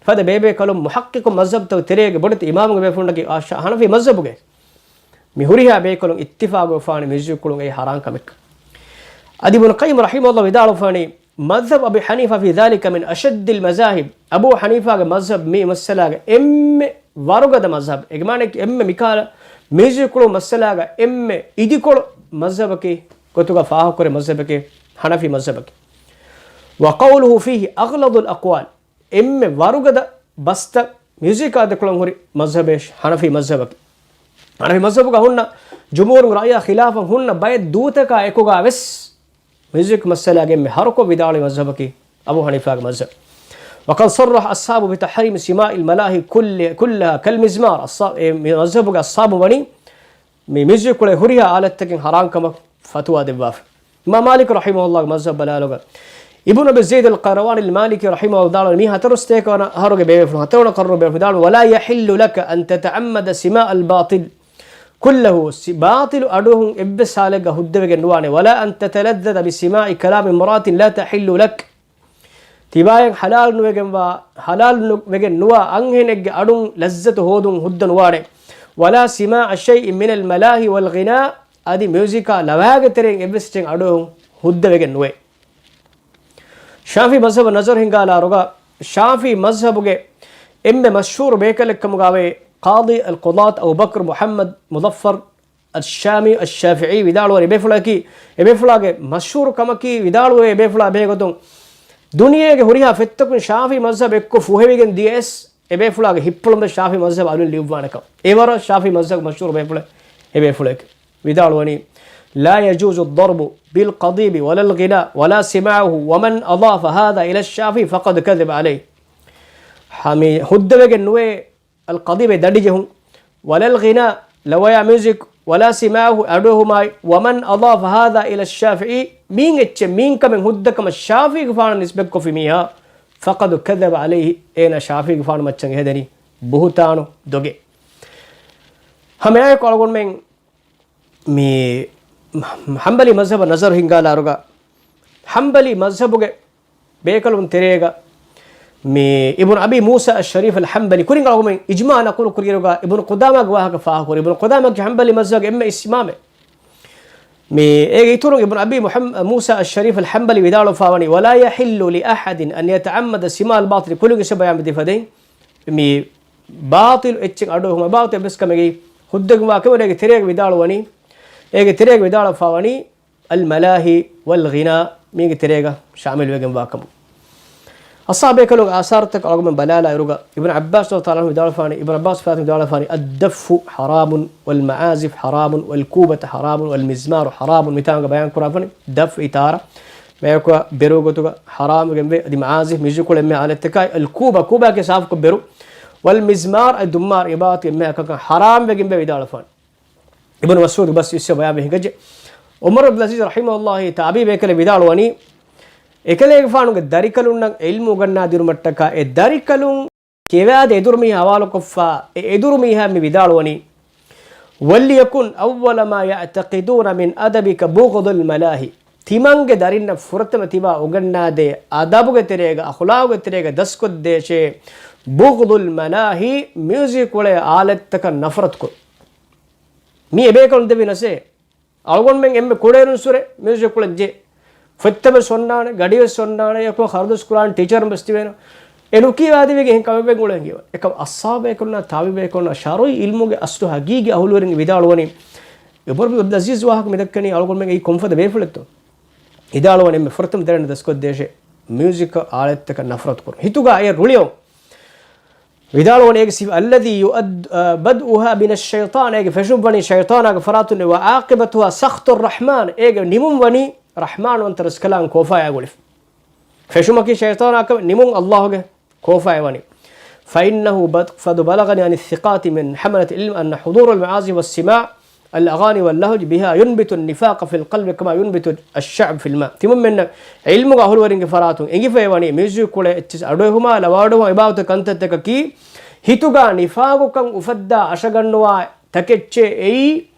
فهذا بيبي كلام محقق مذهب تو تريق بدت إمام بيفون لك أنا في مذهب جه مهوريها بيكلام اتفاق وفاني ميزو كلام أي حرام كمك أدي ابن القيم رحمه الله بدار فاني مذهب أبي حنيفة في ذلك من أشد المذاهب أبو حنيفة مذهب مي مسألة وارجة مذهب إجمالك ميكال ميزو كلام مسألة إيدي كل مذهبك كتوغا فاه كره مذهبك حنفي مذهبك وقوله فيه أغلظ الأقوال وارغد بست ميوزيك هذا كلام هوري مذهبش حنفي مذهبك هن جمهور رأي خلافا هن بايد دوتك ايكوغا وس ميوزيك مسألة جم هركو بدال مذهبك أبو حنيفة مذهب وقد صرح أصحابه بتحريم سماع الملاهي كلها كالمزمار مذهبك أصحابه بني ميوزيك كله هوريها آلة تكين حرام كما فتوى دباف ما مالك رحمه الله مذهب بلالوغا ابن ابي زيد القيرواني المالكي رحمه الله ميها ترستيك وانا هرج بيفن هتونا قرر بيفدال ولا يحل لك ان تتعمد سماع الباطل كله باطل ادوهم ابسالك هدبك نواني ولا ان تتلذذ بسماع كلام امراه لا تحل لك تباين حلال نوغن نوا انهنك ادون لذة هودون هدن واني ولا سماع شيء من الملاهي والغناء ادي ميوزيكا لواغ ترين ابسچن ادوهم هدبك نوي شافي مذهب نظر هنگالا رغا شافي مذهب کے مشهور بيكلك كمغاوي قاضي القضاة أبو بكر محمد مظفر الشامي الشافعي vidalwa ebefulaki ebefulage mashhur kamaki vidalwa ebefula begoton duniyege huriha fettakun shafi mazhab ekko fuhevigen ds ebefulage hippulum shafi mazhab alun liwwanaka evara shafi mazhab mashhur ebefula ebefulake vidalwani لا يجوز الضرب بالقضيب ولا الغناء ولا سماعه ومن أضاف هذا إلى الشافعي فقد كذب عليه حمي هدبجن نوي القضيب ددجهم ولا الغناء لويا ميوزك ولا سماعه أدوهما ومن أضاف هذا إلى الشافعي مين مين كمن هدكم الشافعي فان نسبك في ميها فقد كذب عليه أين الشافعي فان ما تشنه هذني بهتانو دوجي هم يا كارغون من مي حنبلي مذهب نظر هنگال أروغا حنبلي مذهبه بيكلون تريغا مي ابن أبي موسى الشريف الحنبلي كورين قالوا من إجماع نقول كوريروغا ابن قدامة جواها كفاهور ابن قدامة حنبلي مذهب إما إسمامه مي يتورون ابن أبي موسى الشريف الحنبلي بدالو فاوني ولا يحل لأحد أن يتعمد سماع الباطل كل شيء بيان بدفدين مي باطل اتشك أدوهما باطل بس كمجي خدك ما كم رجع تريغ بدالو وني ايجي تريغ بدالو فاوني الملاهي والغناء ميجي تريغا شامل ويجن باكم الصحابة كانوا آثارتك رغم بلالا يروغا ابن عباس رضي الله عنه بدالو فاني ابن عباس فاتم بدالو فاني الدف حرام والمعازف حرام والكوبة حرام والمزمار حرام ميتانغا بيان كرافني دف إتارة ميكو بيروغوتوغا حرام جنبي دي معازف ميوزيكول امي على التكاي الكوبة كوبا كسافكو بيرو والمزمار الدمار يبات امي كان حرام جنبي بدالو فاني ابن مسعود بس يسوي بيان بهجج عمر بن العزيز رحمه الله تعبي بكل بدالو وني එකලේක ෆානුග දරිකලුන් නම් ඉල්මු ගන්නා දිරු මට්ටක ඒ දරිකලුන් කෙවාද එදුරුමි හවාල කොෆා ඒ එදුරුමි හැම විදාලවනි වල්ලියකුන් අවවල මා යඅතකිදුන මින් අදබික බුග්දුල් මලාහි තිමන්ගේ දරින්න ෆුරතම තිබා උගන්නා දේ අදබුගේ තෙරේග අඛලාවගේ තෙරේග දස්කොත් දේශේ බුග්දුල් මලාහි මියුසික් වල ආලත්තක නෆරත් කො මී එබේකලුන් දෙවිනසේ අල්ගොන් මෙන් එම්මේ කොඩේරුන් සුරේ මියුසික් වල ජේ فتبه سونناනේ ගඩිය සොන්නානේ යකෝ හර්දස් කුරාන් ටීචර් බස්ති වෙන එනුකී වාදී වෙගේ hen කමෙන් ගොලෙන් ගියා එක අස්සාබේ කරන තාවිබේ කරන ශාරොයි ඉල්මුගේ අස්තු හගීගේ අහුලවරින් විදාලවනේ යබර් බි අබ්දුල් අසීස් වාහක මෙදක්කනේ අලගොන් මෙන් ඒ කොම්ෆද වේෆලෙක්තෝ ඉදාලවනේ මෙ ෆර්තම් දරන දස්කොත් දේශේ මියුසික් ආලත්තක නෆරත් කර හිතුගා ඒ රුලියෝ විදාලවනේ ඒ සිව الذي بدؤها من الشيطان ඒ ෆෂුබ්වනි ෂයිතානගේ ෆරාතුනේ وعاقبتها سخط الرحمن ඒ නිමුම් වනි رحمن وانت رسكلان كوفا يقولف فشومكي شيطان أكم نمون الله كوفا يواني فإنه قد بلغني عن الثقات من حملة العلم أن حضور المعازف والسماع الأغاني واللهج بها ينبت النفاق في القلب كما ينبت الشعب في الماء تمام من علم قهول ورنج فراتون إنجي فيواني ميزو كله أدوهما لوادهما إباوت كنتتك كي هيتوغا نفاقو كان أفدا أشغنوا تكتشي أي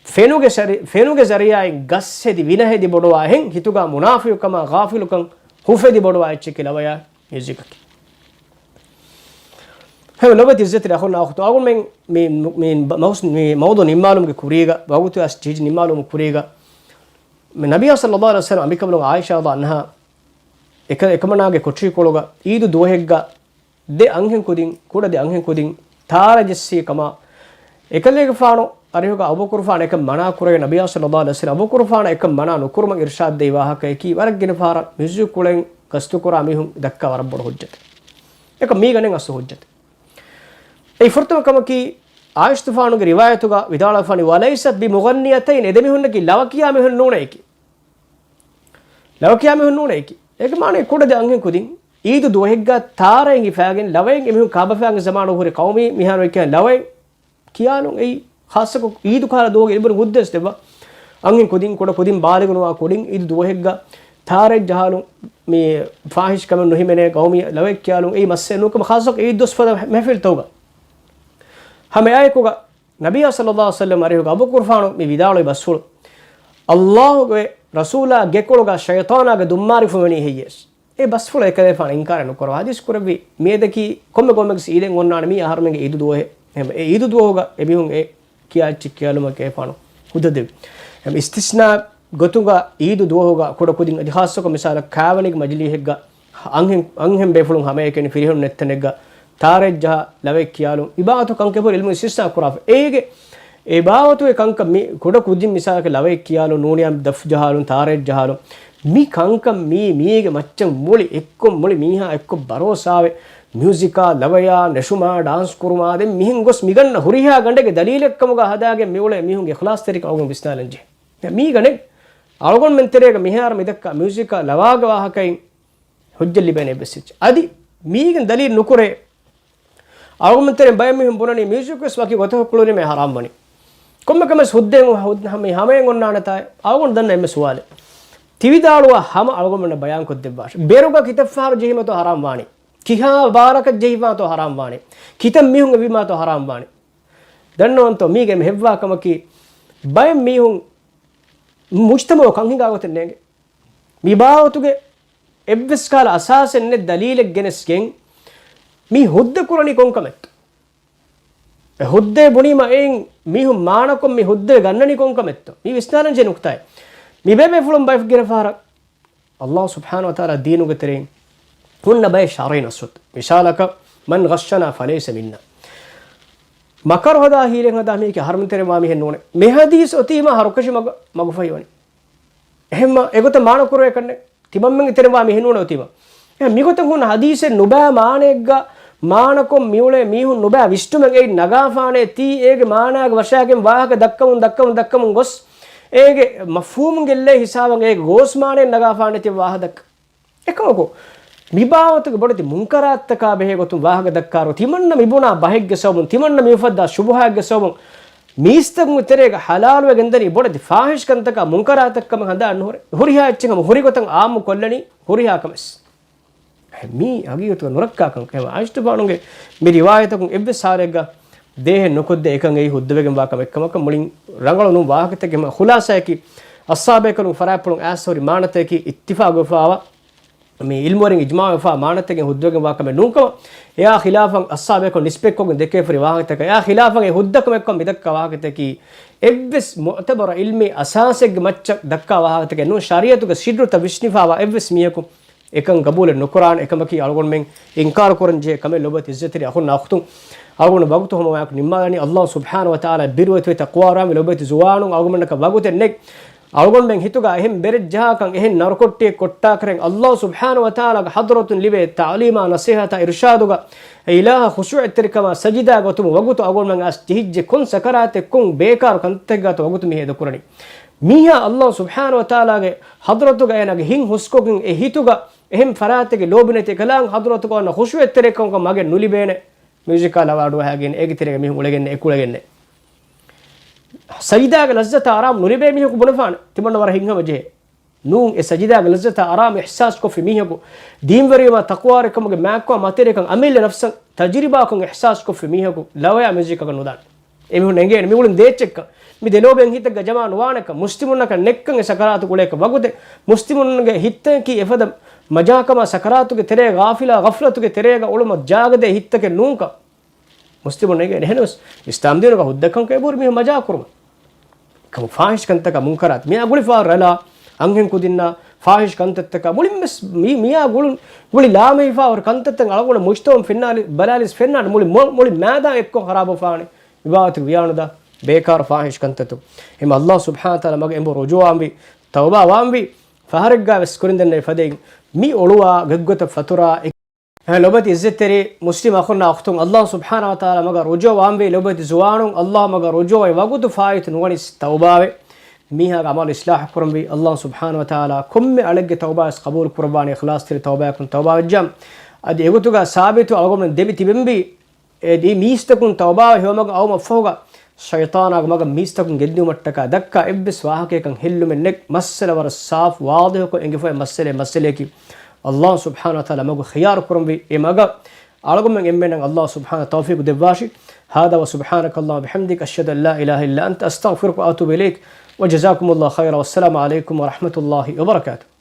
ෆෙනුගේ සරියායෙන් ගස්සෙදි විනහෙදි බොඩවා හෙන් හිතුගා මුනාෆියුකම ගාෆිලුකම් හුෆෙදි බොඩවා එච්ච කියලා වයා මියුසික් هو لغة الزيت اللي أخونا أخته أقول من موضوع نمالهم كوريجا بقولت أستيج نمالهم كوريجا من النبي صلى الله عليه وسلم أمي كملوا عائشة رضي عنها كمان أجا كتشي كولوجا إيدو دوهجا ده أنهن كودين كودا ده أنهن كودين ثار جسي كما එකලේක ෆානෝ අරිහුග අබු කුර්ෆාන එක මනා කුරේ නබිය සල්ලල්ලාහු අලයිහි වසල්ලම් අබු කුර්ෆාන එක මනා නුකුරම ඉර්ෂාද් දෙයි වාහක එකී වරගෙන ෆාර මිසු කුලෙන් කස්තු කුරා මිහුම් දක්ක වර බොර හොජ්ජත එක මීගණෙන් අස හොජ්ජත ඒ ෆර්තම කමකි ආයිෂ් තුෆානුගේ රිවායතුග විදාලා ෆානි වලයිසත් බි මුගන්නියතයින් එදෙමිහුන්නකි ලවකියා මිහුන් නෝනේකි ලවකියා මිහුන් නෝනේකි ඒක මානේ කුඩ දංගෙන් කුදින් ඊදු දුහෙග්ගා තාරෙන් ඉෆාගෙන් ලවෙන් එමිහුන් කාබෆාගේ සමාන උහරි කවමි මිහානෝ කියන ලවෙන් කියාලුන් ඒ ખાસක ඊදු කාලා දෝගේ ඉබර මුද්දස් දෙබ අංගෙන් කොදින් කොට කොදින් බාලගනවා කොදින් ඊදු දුහෙග්ගා තාරෙ ජහලු මේ ෆාහිෂ් කම නොහිමනේ ගෞමි ලවෙක් කියාලුන් ඒ මස්සේ නෝකම ખાસක ඒ දොස් ෆද මහෆිල් තෝගා හැම අයකුග නබිය සල්ලල්ලාහු අලයිහි වසල්ලම් අරිහුග අබු කුර්ෆානෝ මේ විදාලොයි බස්සුල් අල්ලාහ්ගේ රසූලා ගෙකොලගා ෂයිතානාගේ දුම්මාරි ෆමනි හෙයස් ඒ බස්ෆුල එකේ ෆාන ඉන්කාර නොකර හදිස් කරවි මේ දෙකි කොම්ම කොම්මක සීලෙන් ඔන්නාන මේ ආහාරමගේ ඊදු දුවේ එහෙම ඒ ඊදු දුවෝග එබිහුන් ඒ කියාච්චි කියලම කේපානෝ හුදද එහෙම ඉස්තිස්නා ගතුගා ඊදු දුවෝග කොට කුදින් අධිහාසක මිසාල කාවනික මජලිහෙග්ග අංහෙන් බේෆුලුන් හැම එකෙනි ෆිරිහුන් නෙත්තනෙග්ග තාරෙජ්ජා ලවෙක් කියාලු ඉබාතු කංකේපොර ඉල්මු ඉස්තිස්නා කුරාෆ ඒගේ ඒ බාවතු කංක මේ කොට කුදින් මිසාක ලවේ කියාලු නෝනියම් දෆ් ජහලු තාරෙත් ජහලු මේ කංක මේගේ මච්චන් මොලි එක්කොම් මොලි මීහා එක්කො බරෝසාවේ ම්යුසිකා ලවයා නෂුමා ඩාන්ස් කුරුමා දෙ මිහින් ගොස් මිගන්න හුරිහා ගණ්ඩගේ දලීලෙක්කමග හදාගේ මෙවලේ මිහුන්ගේ ඉඛලාස් තරික අවගොන් විස්නාලන්ජි මී ගණෙක් අලගොන් මෙන්තරේක මිහාර මිදක්ක ම්යුසිකා ලවාග වාහකයින් හොජ්ජලි බනේ බෙසිච් අදි මීගෙන් දලීල් නුකුරේ අලගොන් මෙන්තරේ බය මිහුන් බොනනි ම්යුසික් වෙස් වකි ගොත කුලුනි මේ හරාම් වනි කොම්මකම සුද්දෙන් හම හැමෙන් ඔන්නානතයි අලගොන් දන්න එමෙ සුවාලේ තිවිදාලුවා හැම අලගොන් මෙන්න බයන් කොද්දේ වාෂ බේරුග කිතෆාර ජීමතු හරාම් වානි කිහා ಬಾರಕ ಜೈವಾತೋ ಹರಾಮ್ ವಾಣಿ ಕಿತಂ ಮೀಹುಂಗ ವಿಮಾತೋ ಹರಾಮ್ ವಾಣಿ ದಣ್ಣವಂತೋ ಮೀಗೆ ಹೆವ್ವಾಕಮಕಿ ಬಯಂ ಮೀಹುಂ ಮುಜ್ತಮೋ ಕಂಹಿಗಾಗೋತನ್ನೇಗೆ ಮೀಬಾವತುಗೆ ಎವ್ವಿಸ್ ಕಾಲ ಅಸಾಸೆನ್ನೆ ದಲೀಲೆಗ್ ಗೆನೆಸ್ಗೆಂ ಮೀ ಹುದ್ದೆ ಕುರನಿ ಕೊಂಕಮೆತ್ತು ಹುದ್ದೆ ಬುಣಿಮ ಏನ್ ಮೀಹುಂ ಮಾಣಕೊಂ ಮೀ ಹುದ್ದೆ ಗನ್ನನಿ ಕೊಂಕಮೆತ್ತು ಮೀ ವಿಸ್ತಾರಂ ಜೆನುಕ್ತಾಯ್ ಮೀ ಬೇಬೆ ಫುಳಂ ಬೈಫ್ ಗಿರಫಾರ ಅಲ್ಲಾಹ್ ಸುಬ್ಹಾನಹು ವ ತಆಲಾ ದೀನುಗೆ ತೆರೆಂ كنا باي شعرين الصوت مثالك من غشنا فليس منا مكر هذا هيلين هذا ميك هرمن تري ما ميه نونه مهديس أتيما هركش مغفايوني هم إغوت ما نكره كنّه تيمم تري ما ميه نونه أتيما ميغوت هون حديث نبأ ما نيجا ما نكم ميوله ميه نبأ ويشتو من أي نجافانه تي إيج ما ناق وشاكم واهك دكّم غوس إيج مفهوم قلة حسابه إيج غوس ما نه نجافانه تي واه دك إكمله මිබාවතක බොඩති මුන්කරාත්තකා බෙහෙගොතුම් වාහක දක්කාරෝ තිමන්න මිබුණා බහෙග්ගේ සවමුන් තිමන්න මිෆද්දා සුබහාග්ගේ සවමුන් මීස්තගු තෙරේග හලාලුව ගෙන්දරි බොඩති ෆාහිෂ් කන්තක මුන්කරාත්තකම හදා අන්නෝර හොරිහා එච්චකම හොරිගොතන් ආම්මු කොල්ලනි හොරිහාකමස් මී අගියතු නොරක්කාකම් කම ආයිෂ්ඨපාණුගේ මේ රිවායතකුන් එබ්බ සාරෙග්ග දේහ නොකොද්ද එකන් ඒ හුද්දවෙගෙන් වාකම එක්කමක මුලින් රංගලනු වාහකතගෙම ಖುಲಾಸಾಯಕಿ අස්සාබේකනු ෆරාප්පුලුන් ආසෝරි මානතේකි ඉත්තිෆාග වෆාවා මේ ඉල්මෝරින් ඉජ්මා වෆා මානතගෙන් හුද්දවෙගෙන් වාකම නුන්කම එයා ඛිලාෆන් අස්සාබේකු නිස්පෙක්කොගෙන් දෙකේ ෆරි වාහකතක එයා ඛිලාෆන් ඒ හුද්දකම එක්කම මිදක්ක වාහකතකි එව්ස් මුඅතබර ඉල්මි අසාසෙග් මච්ච දක්කා වාහකතක නු ශරියතුක සිද්රුත විශ්නිෆාවා එව්ස් මියකු එකන් ගබූල නොකරාන එකමකි අලගොන් මෙන් ඉන්කාර කරන්ජේ කම ලොබත් ඉස්සතරි අහුන් නාඛතුන් අලගොන් වගතු හම වාක් නිම්මානි අල්ලාහ් සුබ්හානහු වතාලා බිරුවත වේ තක්වාරාම ලොබත් සුවානුන් අලගොන්නක වගුතෙන් නෙක් අලගොන් මෙන් හිතුගා එහෙන් බෙරෙජ් ජහකන් එහෙන් නරකොට්ටිය කොට්ටා කරෙන් අල්ලාහ් සුබ්හානහු වතාලාගේ හදරතුන් ලිවේ තාලීමා නසීහත ඉර්ෂාදුගා ඉලාහ ඛුෂූ ඉත්‍රිකම සජිදා ගතුම වගතු අලගොන් මෙන් අස් තිහිජ්ජ කොන් සකරාතේ කොන් බේකාර කන්තෙග්ගත වගතු මිහෙද කුරණි මීහා අල්ලාහ් සුබ්හානහු වතාලාගේ හදරතුගා එනගේ හින් හුස්කොකින් ඒ හිතුගා එහෙන් ෆරාතගේ ලෝබිනතේ කලං හදරතුගා න ඛුෂූ ඉත්‍රිකම් ක මගේ නුලිබේනේ මියුසිකල් අවාඩුව හැගෙන ඒකේ තිරේ මිහු උලගෙන්නේ එකුලගෙන්නේ සජිදාගේ ලස්සත ආරාම නුලිබේ මිහු බුණෆාන තිබොන්න වර හින්ගම ජේ නූන් ඒ සජිදාගේ ලස්සත ආරාම ඉහ්සාස් කො ෆිමිහු දීන්වරියම තක්වාරකමගේ මෑක්වා මතේරකන් අමිල්ල නෆ්ස තජරිබාකන් ඉහ්සාස් කො ෆිමිහු ලවයා මියුසිකක නුදාන එමිහු නෙගේ මිගුලන් දෙච්චෙක්ක මි දෙලෝබෙන් හිතක ජමා නුවානක මුස්ලිමුන්නක නෙක්කන් ඒ සකරාතු කුලේක වගුදේ මුස්ලිමුන්නගේ හිතකි එෆද මජාකම සකරාතුගේ තෙරේ ගාෆිලා ගෆලතුගේ තෙරේග උළුම ජාගදේ හිතක නූන්ක මුස්ලිමුන්නගේ නෙහනොස් ඉස්ලාම් දිනක හුද්දකන් කේබුර මි මජා කුරුම කම ෆාහිෂ් කන්තක මුන්කරාත් මියා ගුලි ෆාරලා අංගෙන් කුදින්නා ෆාහිෂ් කන්තත්තක මුලින් මියා ගුලි ලාමේ ෆාවර් කන්තත්තන් අලගොල මුස්තෝම් ෆින්නාලි බලාලිස් ෆෙන්නාන මුලි මෑදා එක්ක ખરાබ ෆානේ විවාත වියානදා බේකාර ෆාහිෂ් කන්තතු එම අල්ලාහ් සුබ්හානහු තාලා මගේ එම්බ රුජුවාම්බි තවබා වාම්බි ෆහරග්ගා වෙස්කුරින්දන්නේ ෆදෙන් මි ඔළුවා ගග්ගත ෆතුරා ලොබති ඉස්සෙතරි මුස්ලිම් අඛුන්නා අඛතුන් අල්ලාහ් සුබ්හානහු වතාලා මග රුජුවාම්බි ලොබති සුවානුන් අල්ලාහ් මග රුජුවයි වගුතු ෆායිත නුවනිස් තවබාවේ මීහා අමල් ඉස්ලාහ් කරම්බි අල්ලාහ් සුබ්හානහු වතාලා කොම්මෙ අලග්ගේ තවබාස් කබූල් කුර්බානි ඉඛලාස් තිර තවබාකුන් තවබාවජම් අද එගතුගා සාබිතු අලගොමන දෙබි තිබෙම්බි ඒ මීස්තකුන් තවබාව හොමග අවම ෆෝගා ಶೈತಾನಾಗ ಮಗ ಮೀಸ್ತಕಂ ಗೆದ್ದು ಮಟ್ಟಕ ದಕ್ಕ ಎಬ್ಬಿಸ್ ವಾಹಕೇಕಂ ಹೆಲ್ಲುಮೆ ನೆಕ್ ಮಸ್ಸಲ ವರ ಸಾಫ್ ವಾದಿಹಕ ಎಂಗಿಫೆ ಮಸ್ಸಲೇಕಿ ಅಲ್ಲಾಹ್ ಸುಬ್ಹಾನಹು ವ ತಆಲಾ ಮಗ ಖಿಯಾರ್ ಕುರಂಬಿ ಎ ಮಗ ಅಳಗುಮ ಎಮ್ಮೆನಂ ಅಲ್ಲಾಹ್ ಸುಬ್ಹಾನಹು ತೌಫೀಕ್ ದೆವಾಶಿ ಹಾದಾ ವ ಸುಬ್ಹಾನಕ ಅಲ್ಲಾಹ್ ಬಿಹಮ್ದಿಕ ಅಶ್ಹದು ಅನ್ ಲಾ ಇಲಾಹಾ ಇಲ್ಲಾ ಅಂತ ಅಸ್ತಗ್ಫಿರುಕ ವ ಅತೂಬು ಇಲೈಕ್ ವ ಜಜಾಕುಮುಲ್ಲಾಹು ಖೈರಾ ವಸ್ಸಲಾಮು ಅಲೈಕುಂ ವ ರಹಮತುಲ್ಲಾಹಿ ವ ಬರಕಾತುಹು.